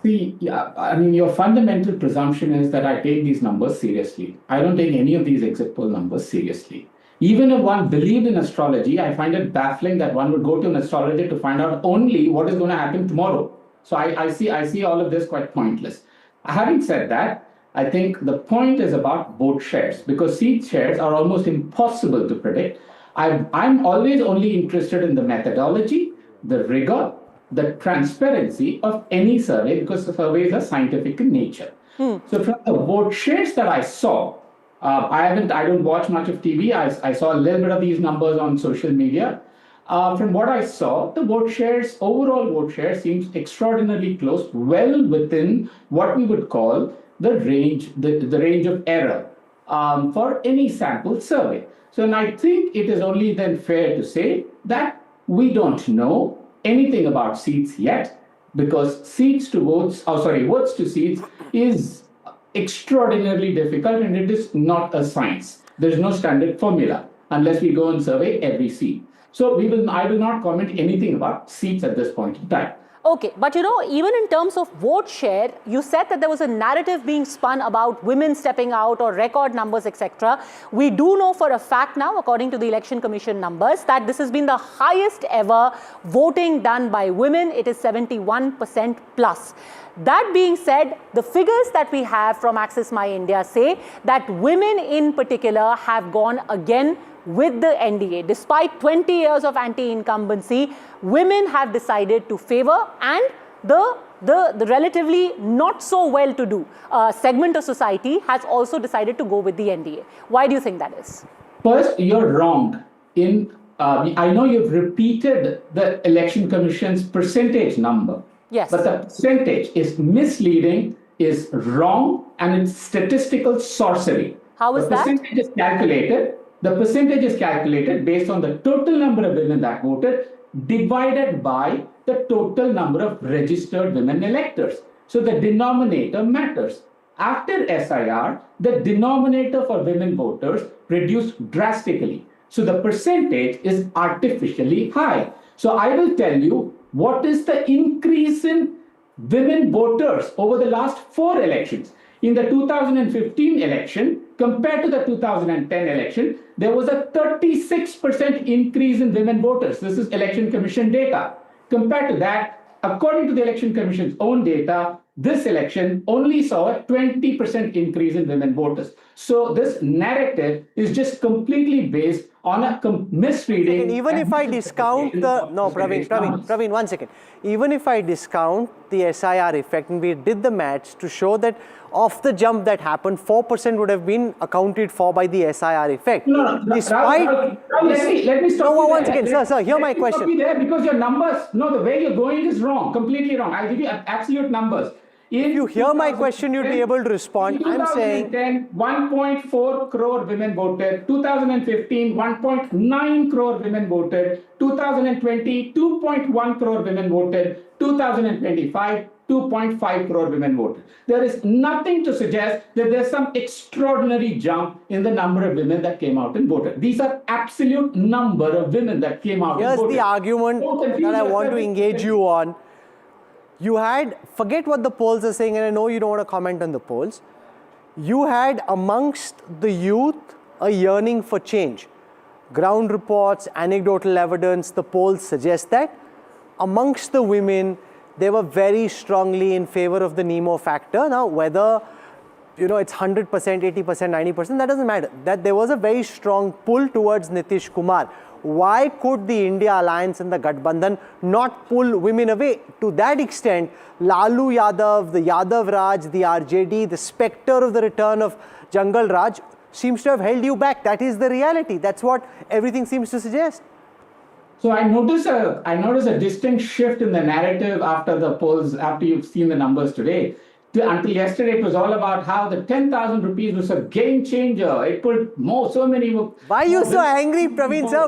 See, yeah, I mean, your fundamental presumption is that I take these numbers seriously. I don't take any of these exit poll numbers seriously. Even if one believed in astrology, I find it baffling that one would go to an astrologer to find out only what is going to happen tomorrow. So I see all of this quite pointless. Having said that, I think the point is about vote shares, because seat shares are almost impossible to predict. I'm always only interested in the methodology, the rigor, the transparency of any survey, because the surveys are scientific in nature. So from the vote shares that I saw, I don't watch much of TV. I saw a little bit of these numbers on social media. From what I saw, the vote shares, overall vote share seems extraordinarily close, well within what we would call the range, the range of error for any sample survey. So, and I think it is only then fair to say that we don't know anything about seats yet, because votes to seats is extraordinarily difficult, and it is not a science. There is no standard formula unless we go and survey every seat. So I will not comment anything about seats at this point in time. Okay, but you know, even in terms of vote share, you said that there was a narrative being spun about women stepping out or record numbers, etc. We do know for a fact now, according to the Election Commission numbers, that this has been the highest ever voting done by women. It is 71% plus. That being said, the figures that we have from Access My India say that women in particular have gone again with the NDA. Despite 20 years of anti-incumbency, women have decided to favor, and the relatively not so well-to-do segment of society has also decided to go with the NDA. Why do you think that is? First, you're wrong. I know you've repeated the Election Commission's percentage number. Yes. But the percentage is misleading, is wrong, and it's statistical sorcery. How is that? The percentage is calculated based on the total number of women that voted divided by the total number of registered women electors. So the denominator matters. After SIR, the denominator for women voters reduced drastically. So the percentage is artificially high. So I will tell you what is the increase in women voters over the last 4 elections. In the 2015 election, compared to the 2010 election, there was a 36% increase in women voters. This is Election Commission data. Compared to that, according to the Election Commission's own data, this election only saw a 20% increase in women voters. So this narrative is just completely based on a misreading. And even if I discount the, no, Praveen, 1 second. Even if I discount the SIR effect, and we did the maths to show that off the jump that happened, 4% would have been accounted for by the SIR effect. Despite, let me stop. No, 1 second, sir, hear my question. Stop you there, because your numbers, the way you're going is wrong, completely wrong. I'll give you absolute numbers. If you hear my question, you'd be able to respond. I'm saying 1.4 crore women voted, 2015, 1.9 crore women voted, 2020, 2.1 crore women voted, 2025, 2.5 crore women voted. There is nothing to suggest that there's some extraordinary jump in the number of women that came out and voted. These are absolute number of women that came out and voted. Here's the argument that I want to engage you on. You had, forget what the polls are saying, and I know you don't want to comment on the polls. You had amongst the youth a yearning for change. Ground reports, anecdotal evidence, the polls suggest that. Amongst the women, they were very strongly in favor of the Nemo factor. Now, whether you know, it's 100%, 80%, 90%, that doesn't matter. That there was a very strong pull towards Nitish Kumar. Why could the India Alliance and the Gathbandhan not pull women away? To that extent, Lalu Yadav, the Yadav Raj, the RJD, the spectre of the return of Jungle Raj seems to have held you back. That is the reality. That's what everything seems to suggest. So I notice a distinct shift in the narrative after the polls, after you've seen the numbers today. Until yesterday, it was all about how the 10,000 rupees was a game changer. It put so many. Why are you so angry, Praveen sir?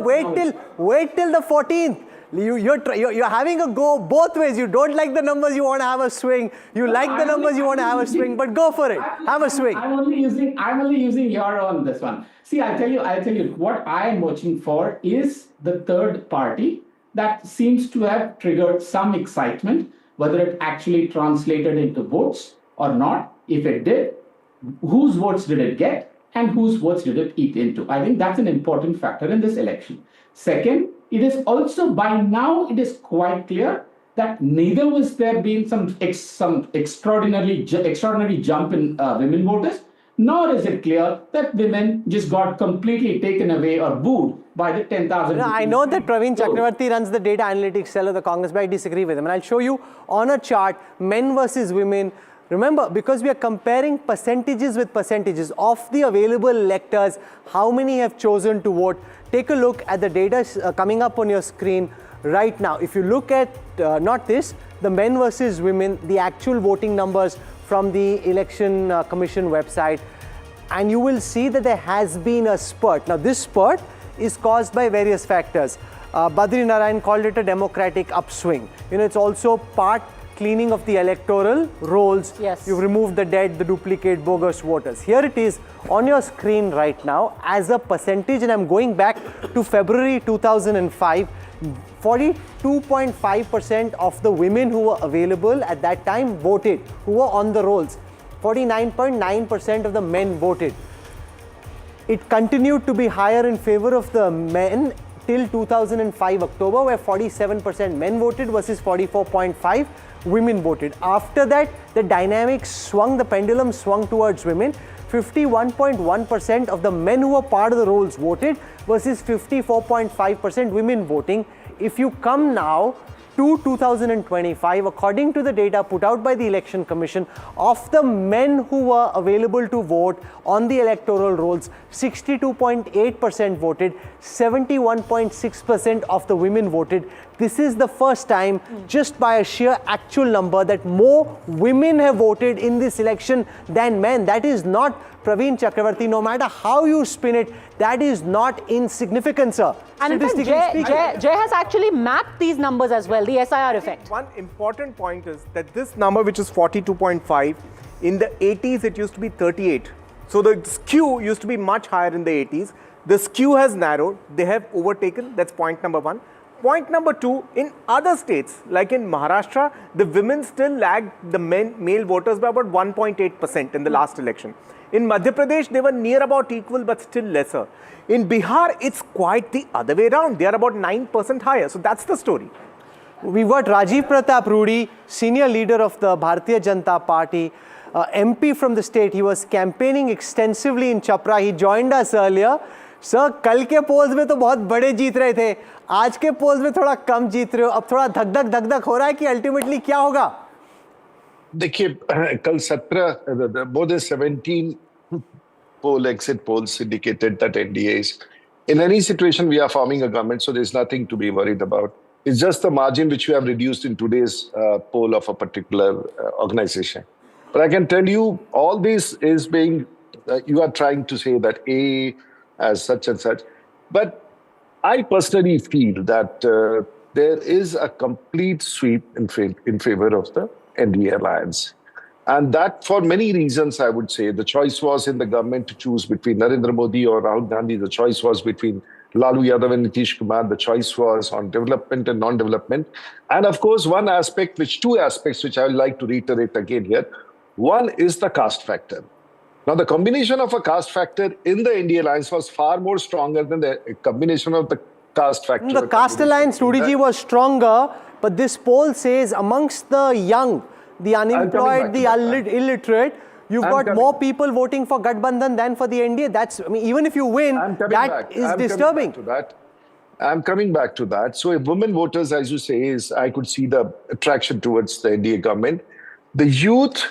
Wait till the 14th. You're having a go both ways. You don't like the numbers, you want to have a swing. You like the numbers, you want to have a swing. But go for it. Have a swing. I'm only using your on this one. See, I'll tell you what I am watching for is the third party that seems to have triggered some excitement. Whether it actually translated into votes or not, if it did, whose votes did it get and whose votes did it eat into? I think that's an important factor in this election. Second, it is also by now it is quite clear that neither was there been some extraordinary jump in women voters, nor is it clear that women just got completely taken away or booed by the 10,000. I know that Praveen Chakravarti runs the data analytics cell of the Congress, but I disagree with him. And I'll show you on a chart, men versus women. Remember, because we are comparing percentages with percentages of the available electors, how many have chosen to vote. Take a look at the data coming up on your screen right now. If you look at, not this, the men versus women, the actual voting numbers from the Election Commission website, and you will see that there has been a spurt. Now, this spurt is caused by various factors. Badri Narayan called it a democratic upswing. You know, it's also part cleaning of the electoral rolls. Yes. You've removed the dead, the duplicate, bogus voters. Here it is on your screen right now as a percentage, and I'm going back to February 2005. 42.5% of the women who were available at that time voted, who were on the rolls. 49.9% of the men voted. It continued to be higher in favor of the men till 2005 October, where 47% men voted versus 44.5% women voted. After that, the dynamics swung, the pendulum swung towards women. 51.1% of the men who were part of the rolls voted versus 54.5% women voting. If you come now to 2025, according to the data put out by the Election Commission, of the men who were available to vote on the electoral rolls, 62.8% voted, 71.6% of the women voted. This is the first time, just by a sheer actual number, that more women have voted in this election than men. That is not, Praveen Chakravarti, no matter how you spin it, that is not insignificant, sir. And in fact, Jay has actually mapped these numbers as well, the SIR effect. One important point is that this number, which is 42.5, in the 80s it used to be 38. So the skew used to be much higher in the 80s. The skew has narrowed. They have overtaken. That's point number one. Point number two, in other states, like in Maharashtra, the women still lagged the male voters by about 1.8% in the last election. In Madhya Pradesh, they were near about equal, but still lesser. In Bihar, it's quite the other way around. They are about 9% higher. So that's the story. We've got Rajiv Pratap Rudy, senior leader of the Bharatiya Janata Party, MP from the state. He was campaigning extensively in Chapra. He joined us earlier. Sir, कल के poles में तो बहुत बड़े जीत रहे थे. आज के पोल्स में थोड़ा कम जीत रहे हो. अब थोड़ा धक-धक हो रहा है कि अल्टीमेटली क्या होगा? देखिए, कल 17, more than 17 exit polls indicated that NDA is, in any situation, we are forming a government, so there's nothing to be worried about. It's just the margin which we have reduced in today's poll of a particular organization. But I can tell you, all this is being, you are trying to say that A as such and such. But I personally feel that there is a complete sweep in favor of the NDA alliance. And that for many reasons, I would say. The choice was in the government to choose between Narendra Modi or Rahul Gandhi. The choice was between Lalu Yadav and Nitish Kumar. The choice was on development and non-development. And of course, two aspects which I would like to reiterate again here. One is the caste factor. Now, the combination of a caste factor in the NDA alliance was far more stronger than the combination of the caste factor. The caste alliance, Rudiji, was stronger, but this poll says amongst the young, the unemployed, the illiterate, you've got more people voting for Gathbandhan than for the NDA. That's, I mean, even if you win, that is disturbing. I'm coming back to that. So if women voters, as you say, I could see the attraction towards the NDA government. The youth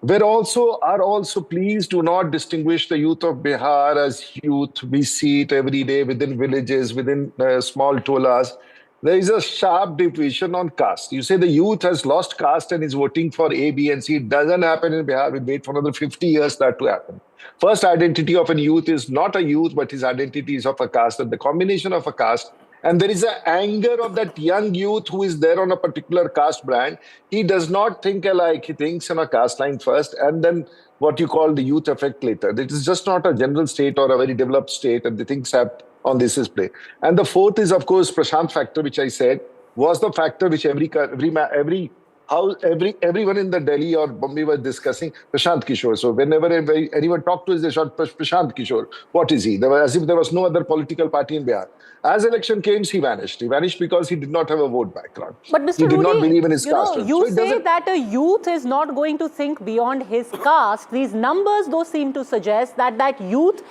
are also, please do not distinguish the youth of Bihar as youth. We see it every day within villages, within small tolas. There is a sharp division on caste. You say the youth has lost caste and is voting for A, B, and C. It doesn't happen in Bihar. We'll wait for another 50 years that to happen. First identity of a youth is not a youth, but his identity is of a caste, and the combination of a caste. And there is an anger of that young youth who is there on a particular caste brand. He does not think alike. He thinks on a caste line first, and then what you call the youth effect later. It is just not a general state or a very developed state, and the things have on this display. And the fourth is, of course, Prashant factor, which I said was the factor which everyone in the Delhi or Bombay was discussing. Prashant Kishore. So whenever anyone talked to us, they shot Prashant Kishore. What is he? As if there was no other political party in Bihar. As election came, he vanished. He vanished because he did not have a vote background. But Mr. He did Rudy, not believe in his caste. You say that a youth is not going to think beyond his caste. These numbers, though, seem to suggest that youth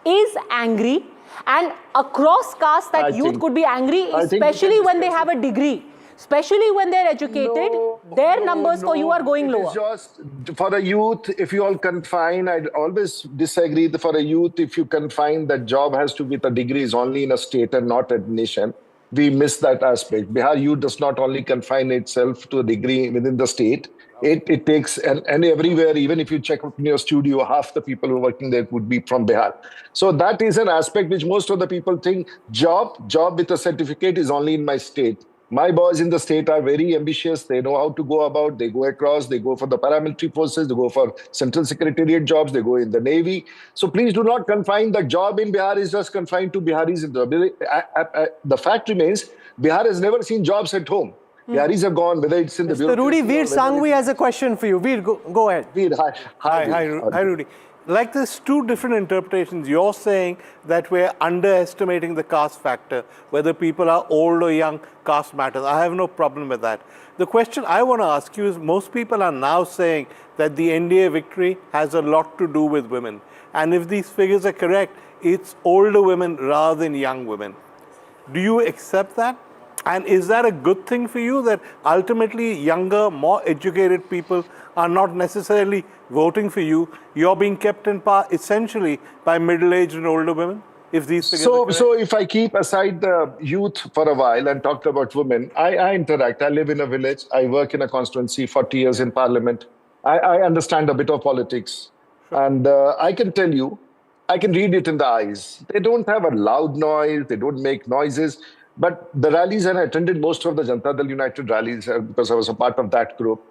is angry. And across caste, that youth could be angry, especially when they have a degree. Especially when they're educated, their numbers for you are going lower. Just for a youth, if you all confine, I'd always disagree. For a youth, if you confine that job has to be with a degree is only in a state and not a nation, we miss that aspect. Bihar youth does not only confine itself to a degree within the state. It takes, and everywhere, even if you check in your studio, half the people who are working there would be from Bihar. So that is an aspect which most of the people think job with a certificate is only in my state. My boys in the state are very ambitious. They know how to go about. They go across. They go for the paramilitary forces. They go for central secretariat jobs. They go in the Navy. So please do not confine the job in Bihar is just confined to Biharis. The fact remains, Bihar has never seen jobs at home. Biharis have gone, whether it's in the bureaucracy. Rudy, Veer Sangvi has a question for you. Veer, go ahead. Veer, hi, Rudy. Like there's two different interpretations. You're saying that we're underestimating the caste factor, whether people are old or young, caste matters. I have no problem with that. The question I want to ask you is, most people are now saying that the NDA victory has a lot to do with women. And if these figures are correct, it's older women rather than young women. Do you accept that? And is that a good thing for you, that ultimately younger, more educated people are not necessarily voting for you? You're being kept in power essentially by middle-aged and older women? If these figures are correct? So if I keep aside the youth for a while and talk about women, I interact. I live in a village. I work in a constituency, 40 years in parliament. I understand a bit of politics. And I can tell you, I can read it in the eyes. They don't have a loud noise. They don't make noises. But the rallies, and I attended most of the Janata Dal United rallies because I was a part of that group.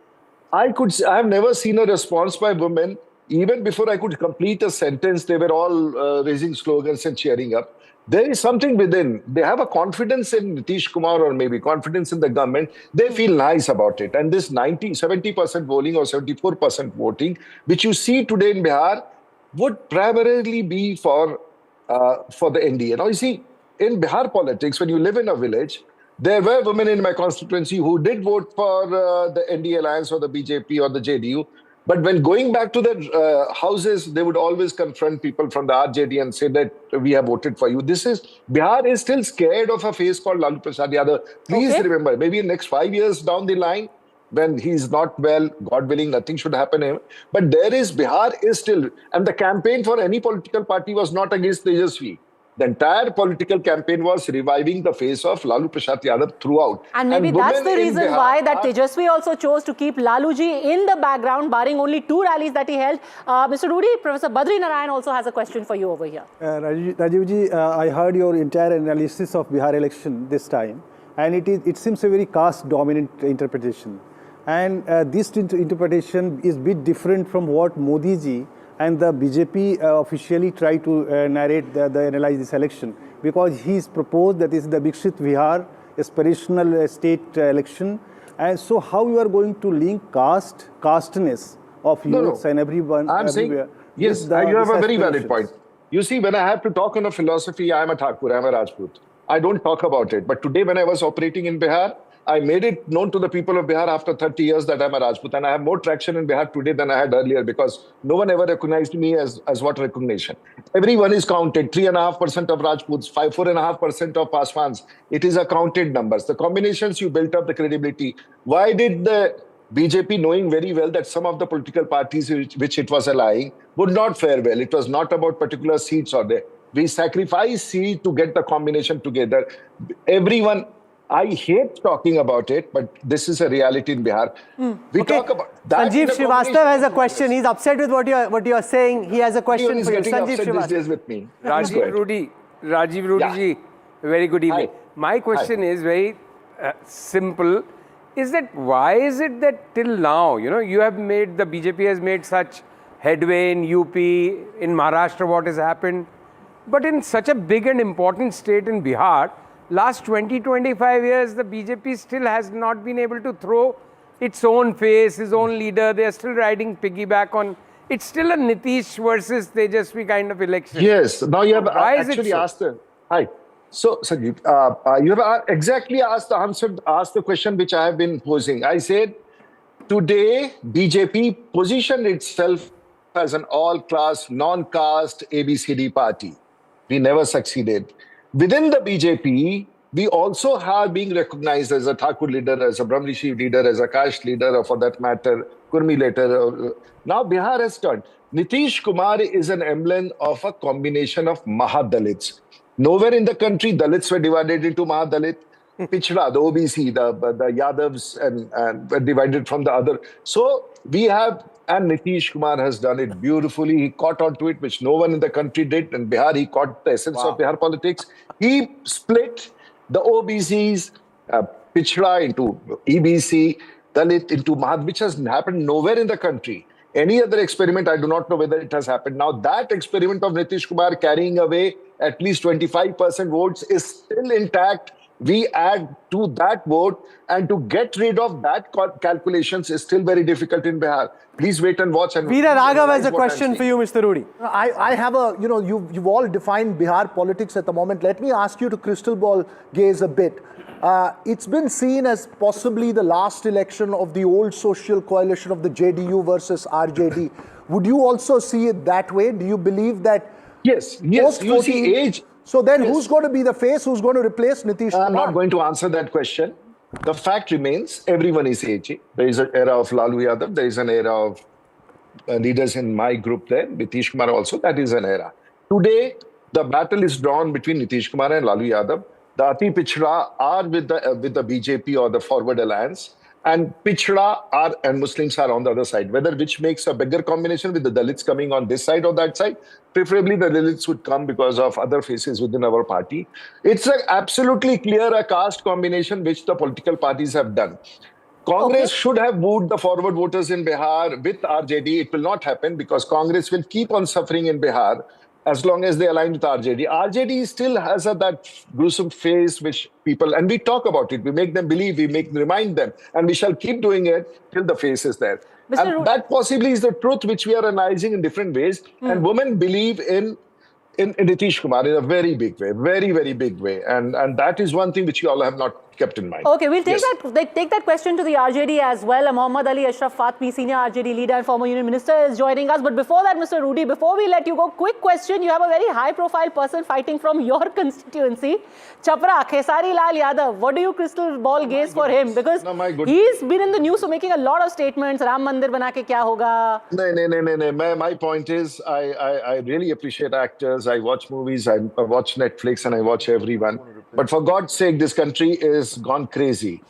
I have never seen a response by women. Even before I could complete a sentence, they were all raising slogans and cheering up. There is something within. They have a confidence in Nitish Kumar, or maybe confidence in the government. They feel nice about it. And this 70% voting or 74% voting, which you see today in Bihar, would primarily be for the NDA. Now, you see, in Bihar politics, when you live in a village, there were women in my constituency who did vote for the NDA alliance or the BJP or the JDU. But when going back to the houses, they would always confront people from the RJD and say that we have voted for you. Bihar is still scared of a face called Lalu Yadav. Please remember, maybe in the next 5 years down the line, when he's not well, God willing, nothing should happen to him. But Bihar is still, and the campaign for any political party was not against Tejasvi. The entire political campaign was reviving the face of Lalu Prasad Yadav throughout. And maybe that's the reason why that Tejasvi also chose to keep Laluji in the background, barring only 2 rallies that he held. Mr. Rudy, Professor Badri Narayan also has a question for you over here. Rajivji, I heard your entire analysis of Bihar election this time, and it seems a very caste-dominant interpretation. And this interpretation is a bit different from what Modi ji and the BJP officially try to analyze this election, because he's proposed that this is the Viksit Bihar aspirational state election. And so how you are going to link casteness of youths and everyone? I'm saying, yes, you have a very valid point. You see, when I have to talk on a philosophy, I'm a Thakur, I'm a Rajput. I don't talk about it. But today when I was operating in Bihar, I made it known to the people of Bihar after 30 years that I'm a Rajput, and I have more traction in Bihar today than I had earlier because no one ever recognized me as what recognition. Everyone is counted. 3.5% of Rajputs, 4.5% of Paswans. It is a counted numbers. The combinations you built up, the credibility. Why did the BJP, knowing very well that some of the political parties which it was allying would not fare well? It was not about particular seats or there. We sacrificed seats to get the combination together. Everyone, I hate talking about it, but this is a reality in Bihar. We talk about that. Sanjeev Srivastava has a question. He's upset with what you're saying. He has a question for you. Sanjeev Srivastava. With me. Rajiv Rudy ji, very good evening. Hi. My question is very simple. Is that why is it that till now, you have made, the BJP has made such headway in UP, in Maharashtra, what has happened, but in such a big and important state in Bihar, last 20-25 years, the BJP still has not been able to throw its own face, its own leader. They are still riding piggyback on. It's still a Nitish versus Tejasvi kind of election. Yes. Now you have actually asked the... Hi. So, Sanjeev, you have exactly asked the question which I have been posing. I said, today, BJP positioned itself as an all-class, non-caste ABCD party. We never succeeded. Within the BJP, we also are being recognized as a Thakur leader, as a Brahmrishi leader, as a caste leader, or for that matter, Kurmi leader. Now Bihar has turned. Nitish Kumar is an emblem of a combination of Mahadalits. Nowhere in the country, Dalits were divided into Mahadalit. Pichda, the OBC, the Yadavs, and were divided from the other. So we have, and Nitish Kumar has done it beautifully. He caught onto it, which no one in the country did. And Bihar, he caught the essence of Bihar politics. He split the OBCs, Pichda into EBC, Dalit into Mahad, which has happened nowhere in the country. Any other experiment, I do not know whether it has happened. Now, that experiment of Nitish Kumar carrying away at least 25% votes is still intact. We add to that vote, and to get rid of that calculations is still very difficult in Bihar. Please wait and watch. And Veera Raghav has a question for you, Mr. Rudy. I have a, you've all defined Bihar politics at the moment. Let me ask you to crystal ball gaze a bit. It's been seen as possibly the last election of the old social coalition of the JDU versus RJD. Would you also see it that way? Do you believe that? Yes, you see age. So then who's going to be the face? Who's going to replace Nitish Kumar? I'm not going to answer that question. The fact remains, everyone is aging. There is an era of Lalu Yadav. There is an era of leaders in my group there. Nitish Kumar also, that is an era. Today, the battle is drawn between Nitish Kumar and Lalu Yadav. The Ati Pichda are with the BJP or the Forward Alliance, and Pichda are and Muslims are on the other side. Whether which makes a bigger combination with the Dalits coming on this side or that side, preferably the Dalits would come because of other faces within our party. It's absolutely clear a caste combination which the political parties have done. Congress should have moved the forward voters in Bihar with RJD. It will not happen because Congress will keep on suffering in Bihar as long as they align with RJD. RJD still has that gruesome face which people, and we talk about it, we make them believe, remind them, and we shall keep doing it till the face is there. And that possibly is the truth which we are analyzing in different ways. And women believe in Nitish Kumar in a very big way, very, very big way. And that is one thing which you all have not kept in mind. Okay, we'll take that question to the RJD as well. Mohammad Ali Ashraf Fatmi, senior RJD leader and former union minister, is joining us. But before that, Mr. Rudy, before we let you go, quick question. You have a very high-profile person fighting from your constituency, Chapra, Khesari Lal Yadav. What do you crystal ball gaze for him? Because he's been in the news for making a lot of statements. Ram Mandir bana ke kya hoga? No. My point is, I really appreciate actors. I watch movies, I watch Netflix, and I watch everyone. But for God's sake, this country is gone crazy.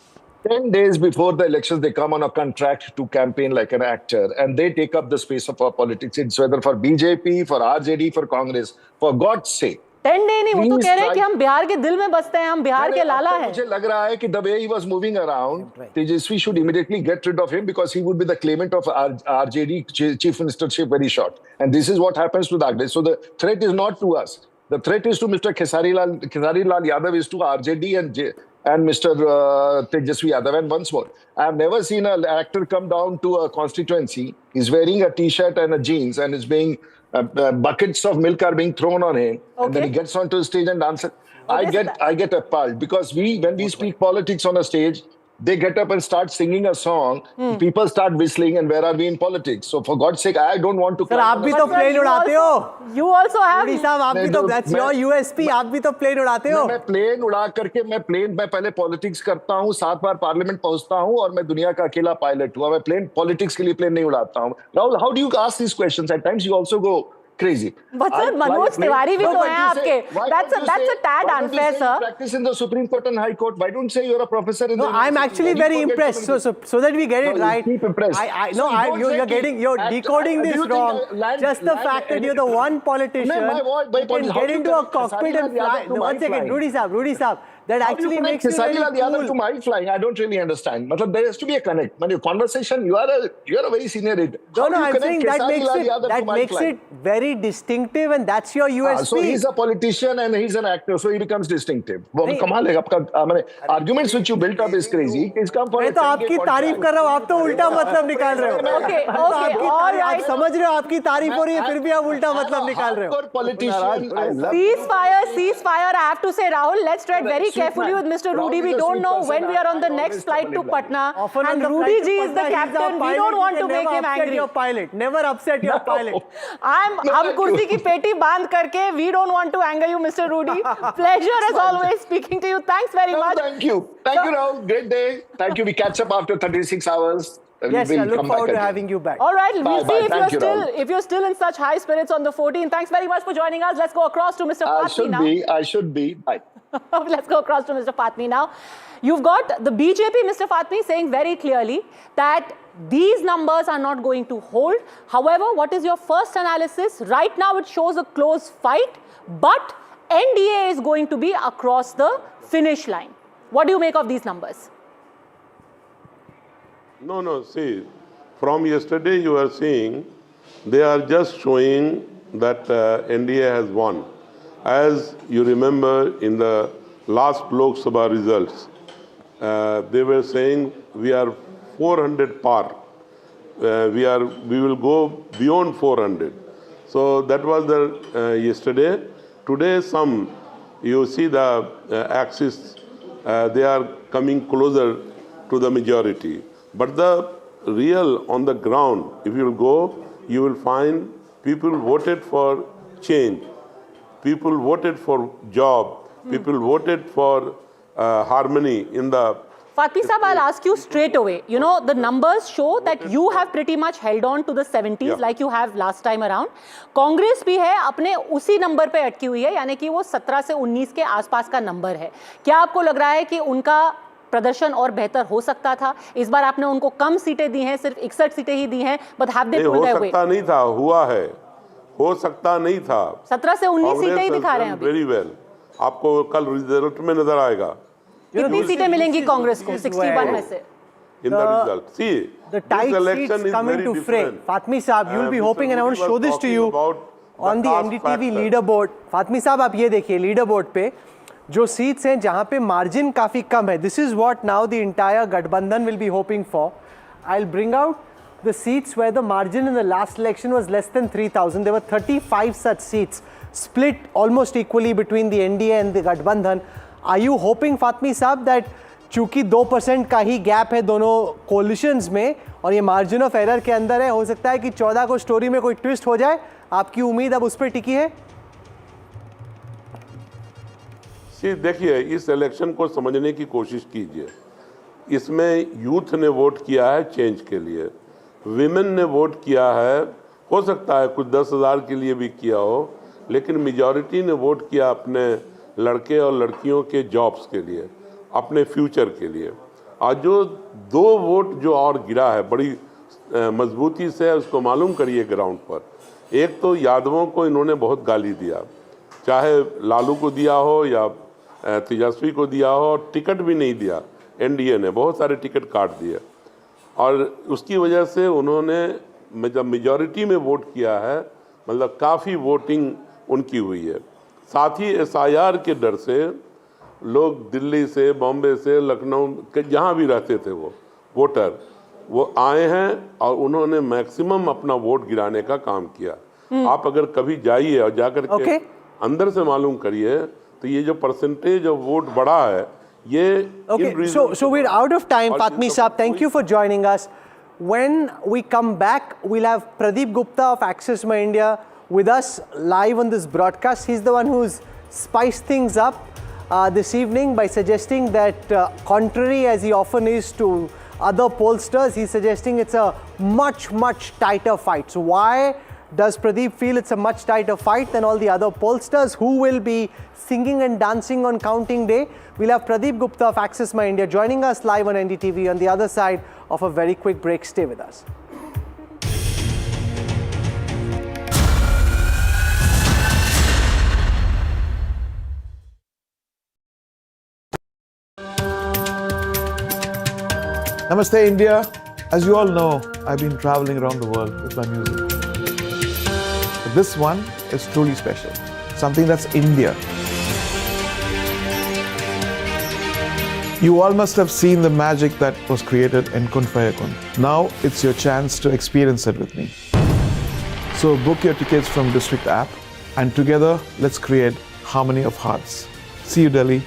10 days before the elections, they come on a contract to campaign like an actor, and they take up the space of our politics. It's whether for BJP, for RJD, for Congress. For God's sake. 10 day नहीं, वो तो कह रहे हैं कि हम बिहार के दिल में बसते हैं, हम बिहार के लाला हैं. मुझे लग रहा है कि the way he was moving around, Tejasvi should immediately get rid of him because he would be the claimant of RJD chief ministership very short. And this is what happens to the Agnes. So the threat is not to us. The threat is to Mr. Khesari Lal Yadav, is to RJD and Mr. Tejasvi Yadav. And once more, I have never seen an actor come down to a constituency. He's wearing a t-shirt and a jeans, and it's being buckets of milk are being thrown on him, and then he gets onto the stage and dances. I get appalled because when we speak politics on a stage, they get up and start singing a song, people start whistling, and where are we in politics? So for God's sake, I don't want to. Sir, आप भी तो plane उड़ाते हो. You also have. Modi साहब, आप भी तो, that's your USP. आप भी तो plane उड़ाते हो. मैं प्लेन उड़ा करके मैं पहले पॉलिटिक्स करता हूँ, 7 बार पार्लियामेंट पहुंचता हूँ, और मैं दुनिया का अकेला पायलट हुआ. मैं प्लेन पॉलिटिक्स के लिए प्लेन नहीं उड़ाता हूँ. Rahul, how do you ask these questions? At times you also go crazy. But sir, Manoj Tiwari भी तो हैं आपके. That's a tad unfair, sir. Practice in the Supreme Court and High Court. Why don't you say you're a professor in the No, I'm actually very impressed. So that we get it right. Keep impressed. You're decoding this wrong. Just the fact that you're the one politician who can get into a cockpit and fly. One second, Rudy Saab. That actually makes you very cool. To my flying, I don't really understand. There has to be a connect. When you conversation, you are a very senior. No, I'm saying that makes it very distinctive, and that's your USP. So he's a politician and he's an actor, so he becomes distinctive. Arguments which you built up is crazy. He's come for. मैं तो आपकी तारीफ कर रहा हूँ, आप तो उल्टा मतलब निकाल रहे हो. Okay, all right. आप समझ रहे हो आपकी तारीफ हो रही है, फिर भी आप उल्टा मतलब निकाल रहे हो. Politician. Ceasefire. I have to say, Rahul, let's tread very carefully with Mr. Rudy. We don't know when we are on the next flight to Patna, and Rudy ji is the captain. We don't want to make him angry. Never upset your pilot. हम कुर्सी की पेटी बांध करके. We don't want to anger you, Mr. Rudy. Pleasure as always speaking to you. Thanks very much. Thank you, Rahul. Great day. Thank you. We catch up after 36 hours. Yes, I look forward to having you back. All right, we'll see if you're still in such high spirits on the 14th. Thanks very much for joining us. Let's go across to Mr. Patni now. I should be. Bye. Let's go across to Mr. Patni now. You've got the BJP, Mr. Patni, saying very clearly that these numbers are not going to hold. However, what is your first analysis? Right now, it shows a close fight, but NDA is going to be across the finish line. What do you make of these numbers? No, see, from yesterday you are seeing, they are just showing that NDA has won. As you remember in the last Lok Sabha results, they were saying we are 400 par. We will go beyond 400. So that was the yesterday. Today you see the axis, they are coming closer to the majority. But the real on the ground, if you will go, you will find people voted for change. People voted for job. People voted for harmony in the... Fatmi Saab, I'll ask you straight away. You know, the numbers show that you have pretty much held on to the 70s like you have last time around. Congress भी है अपने उसी number पे अटकी हुई है, यानी कि वो 17 से 19 के आसपास का नंबर है. क्या आपको लग रहा है कि उनका प्रदर्शन और बेहतर हो सकता था? इस बार आपने उनको कम सीटें दी हैं, सिर्फ 61 सीटें ही दी हैं, but have they pulled their weight? हो सकता नहीं था, हुआ है. हो सकता नहीं था. 17 से 19 सीटें ही दिखा रहे हैं अभी. Very well. आपको कल रिजल्ट में नजर आएगा. कितनी सीटें मिलेंगी कांग्रेस को 61 में से? In the result. See, the tight seats come into fray. Fatmi Saab, you'll be hoping, and I want to show this to you on the NDTV leaderboard. Fatmi Saab, आप ये देखिए leaderboard पे जो seats हैं जहाँ पे margin काफी कम है. This is what now the entire Gathbandhan will be hoping for. I'll bring out the seats where the margin in the last election was less than 3,000. There were 35 such seats split almost equally between the NDA and the Gathbandhan. Are you hoping, Fatmi Saab, that चूंकि 2% का ही gap है दोनों collisions में और ये margin of error के अंदर है, हो सकता है कि 14 को स्टोरी में कोई ट्विस्ट हो जाए? आपकी उम्मीद अब उस पर टिकी है? देखिए, इस इलेक्शन को समझने की कोशिश कीजिए. इसमें यूथ ने वोट किया है चेंज के लिए, विमेन ने वोट किया है, हो सकता है कुछ 10,000 के लिए भी किया हो, लेकिन मेजॉरिटी ने वोट किया अपने लड़के और लड़कियों के जॉब्स के लिए, अपने फ्यूचर के लिए. आज जो 2 वोट जो और गिरा है बड़ी मजबूती से, उसको मालूम करिए ग्राउंड पर. एक तो यादवों को इन्होंने बहुत गाली दिया, चाहे लालू को दिया हो या तेजस्वी को दिया हो, टिकट भी नहीं दिया. एनडीए ने बहुत सारे टिकट काट दिए और उसकी वजह से उन्होंने जब मेजॉरिटी में वोट किया है, मतलब काफ़ी वोटिंग उनकी हुई है. साथ ही एसआईआर के डर से लोग दिल्ली से, बॉम्बे से, लखनऊ के जहाँ भी रहते थे वो वोटर, वो आए हैं और उन्होंने मैक्सिमम अपना वोट गिराने का काम किया. आप अगर कभी जाइए और जाकर के अंदर से मालूम करिए तो ये जो परसेंटेज ऑफ वोट बढ़ा है, Okay, so we're out of time, Fatmi Saab. Thank you for joining us. When we come back, we'll have Pradeep Gupta of Access My India with us live on this broadcast. He's the one who's spiced things up this evening by suggesting that, contrary as he often is to other pollsters, he's suggesting it's a much, much tighter fight. So why does Pradeep feel it's a much tighter fight than all the other pollsters who will be singing and dancing on counting day? We'll have Pradeep Gupta of Access My India joining us live on NDTV on the other side of a very quick break. Stay with us. Namaste India. As you all know, I've been traveling around the world with my music. But this one is truly special. Something that's India. You all must have seen the magic that was created in Kun Faya Kun. Now it's your chance to experience it with me. So book your tickets from District app and together let's create harmony of hearts. See you Delhi.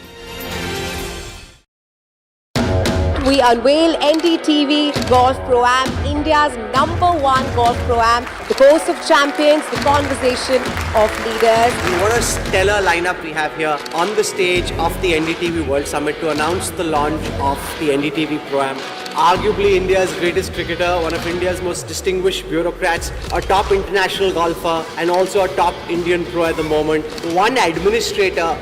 We unveil NDTV Golf Pro-Am, India's #1 golf Pro-Am, the course of champions, the conversation of leaders. What a stellar lineup we have here on the stage of the NDTV World Summit to announce the launch of the NDTV Pro-Am. Arguably India's greatest cricketer, one of India's most distinguished bureaucrats, a top international golfer and also a top Indian pro at the moment. One administrator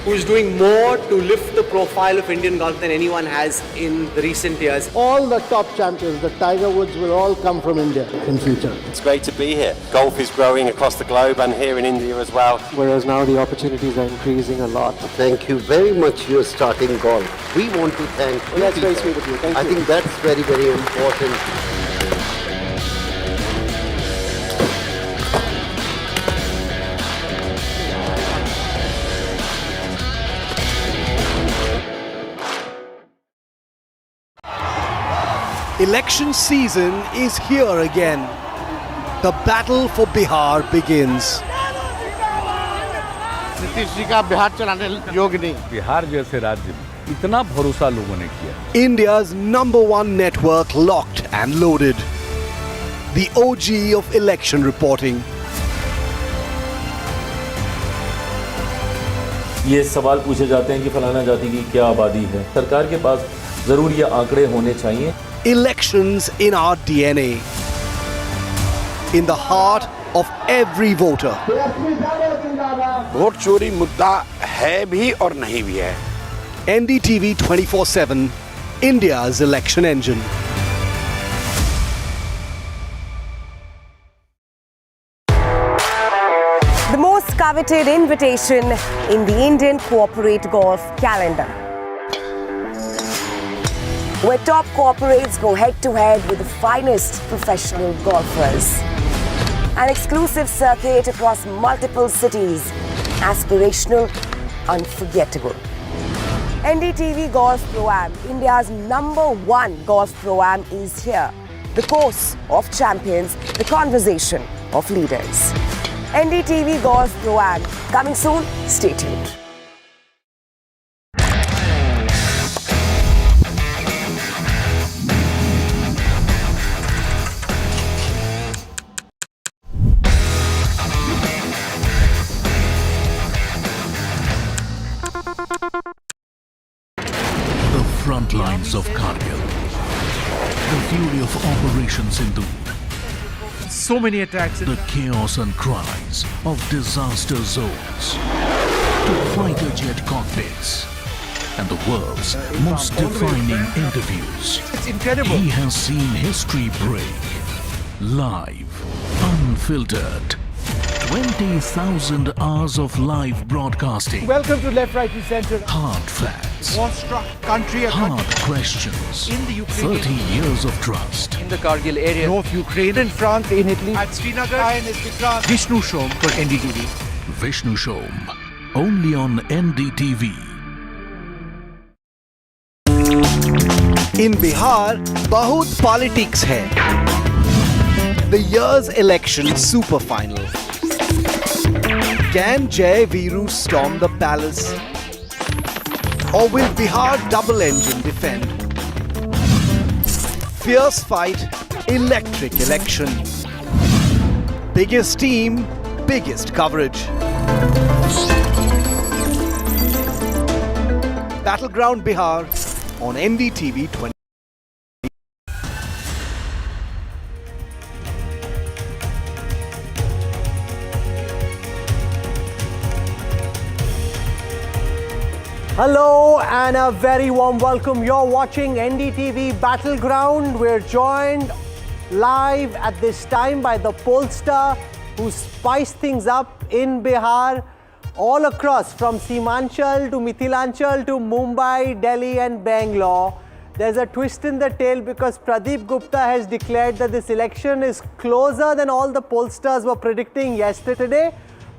who's doing more to lift the profile of Indian golf than anyone has in the recent years. All the top champions, the Tiger Woods, will all come from India in future. It's great to be here. Golf is growing across the globe and here in India as well. Whereas now the opportunities are increasing a lot. Thank you very much for starting golf. We want to thank you. That's very sweet of you. Thank you. I think that's very, very important. Election season is here again. The battle for Bihar begins. Nitish ji का बिहार चलाने योग्य नहीं। बिहार जैसे राज्य में इतना भरोसा लोगों ने किया। India's #1 network locked and loaded. The OG of election reporting. ये सवाल पूछे जाते हैं कि फलाना जाति की क्या आबादी है। सरकार के पास जरूर ये आंकड़े होने चाहिए। Elections in our DNA. In the heart of every voter. Vote चोरी मुद्दा है भी और नहीं भी है। NDTV 24/7, India's election engine. The most coveted invitation in the Indian corporate golf calendar, where top corporates go head-to-head with the finest professional golfers. An exclusive circuit across multiple cities. Aspirational, unforgettable. NDTV Golf Pro-Am, India's #1 golf Pro-Am is here. The course of champions, the conversation of leaders. NDTV Golf Pro-Am, coming soon, stay tuned. Front lines of Kargil, the fury of Operation Sindoor, so many attacks, the chaos and cries of disaster zones, to fighter jet cockpits, and the world's most defining interviews. It's incredible. He has seen history break, live, unfiltered. 20,000 hours of live broadcasting. Welcome to Left, Right and Centre. Hard facts. War-struck country. Hard questions. In the Ukraine. 30 years of trust. In the Kargil area. North Ukraine. In France. In Italy. At Srinagar. Vishnu Shom for NDTV. Vishnu Shom. Only on NDTV. In Bihar, bahut politics hai. The year's election super final. Can Jai Viru storm the palace? Or will Bihar double engine defend? Fierce fight, electric election. Biggest team, biggest coverage. Battleground Bihar on NDTV 20. Hello and a very warm welcome. You're watching NDTV Battleground. We're joined live at this time by the pollster who spiced things up in Bihar, all across from Seemanchal to Mithilanchal to Mumbai, Delhi and Bangalore. There's a twist in the tale because Pradeep Gupta has declared that this election is closer than all the pollsters were predicting yesterday.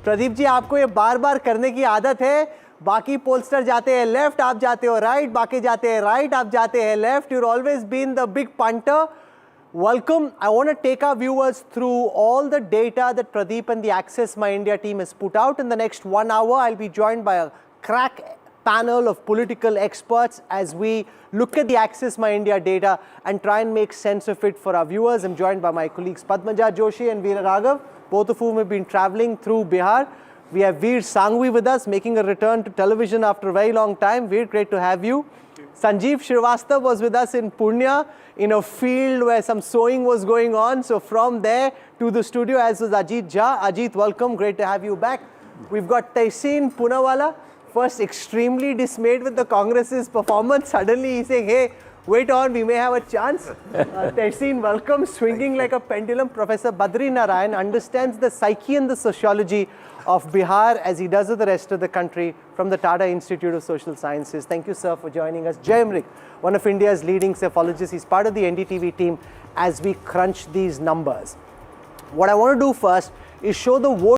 Pradeep ji, आपको ये बार-बार करने की आदत है. बाकी pollster जाते हैं लेफ्ट, आप जाते हो राइट, बाकी जाते हैं राइट, आप जाते हैं left. You've always been the big punter. Welcome. I want to take our viewers through all the data that Pradeep and the Access My India team has put out. In the next 1 hour, I'll be joined by a crack panel of political experts as we look at the Access My India data and try and make sense of it for our viewers. I'm joined by my colleagues Padmaja Joshi and Veera Raghav, both of whom have been traveling through Bihar. We have Veer Sangvi with us, making a return to television after a very long time. Veer, great to have you. Sanjeev Shrivastava was with us in Purnia in a field where some sowing was going on. So from there to the studio, as was Ajit Jha. Ajit, welcome. Great to have you back. We've got Tehseen Poonawalla, first extremely dismayed with the Congress's performance. Suddenly he's saying, hey, wait on, we may have a chance. Tehseen, welcome. Swinging like a pendulum. Professor Badri Narayan understands the psyche and the sociology of Bihar as he does with the rest of the country from the Tata Institute of Social Sciences. Thank you, sir, for joining us. Jay Amrik, one of India's leading psephologists. He's part of the NDTV team as we crunch these numbers. What I want to do first is show the vote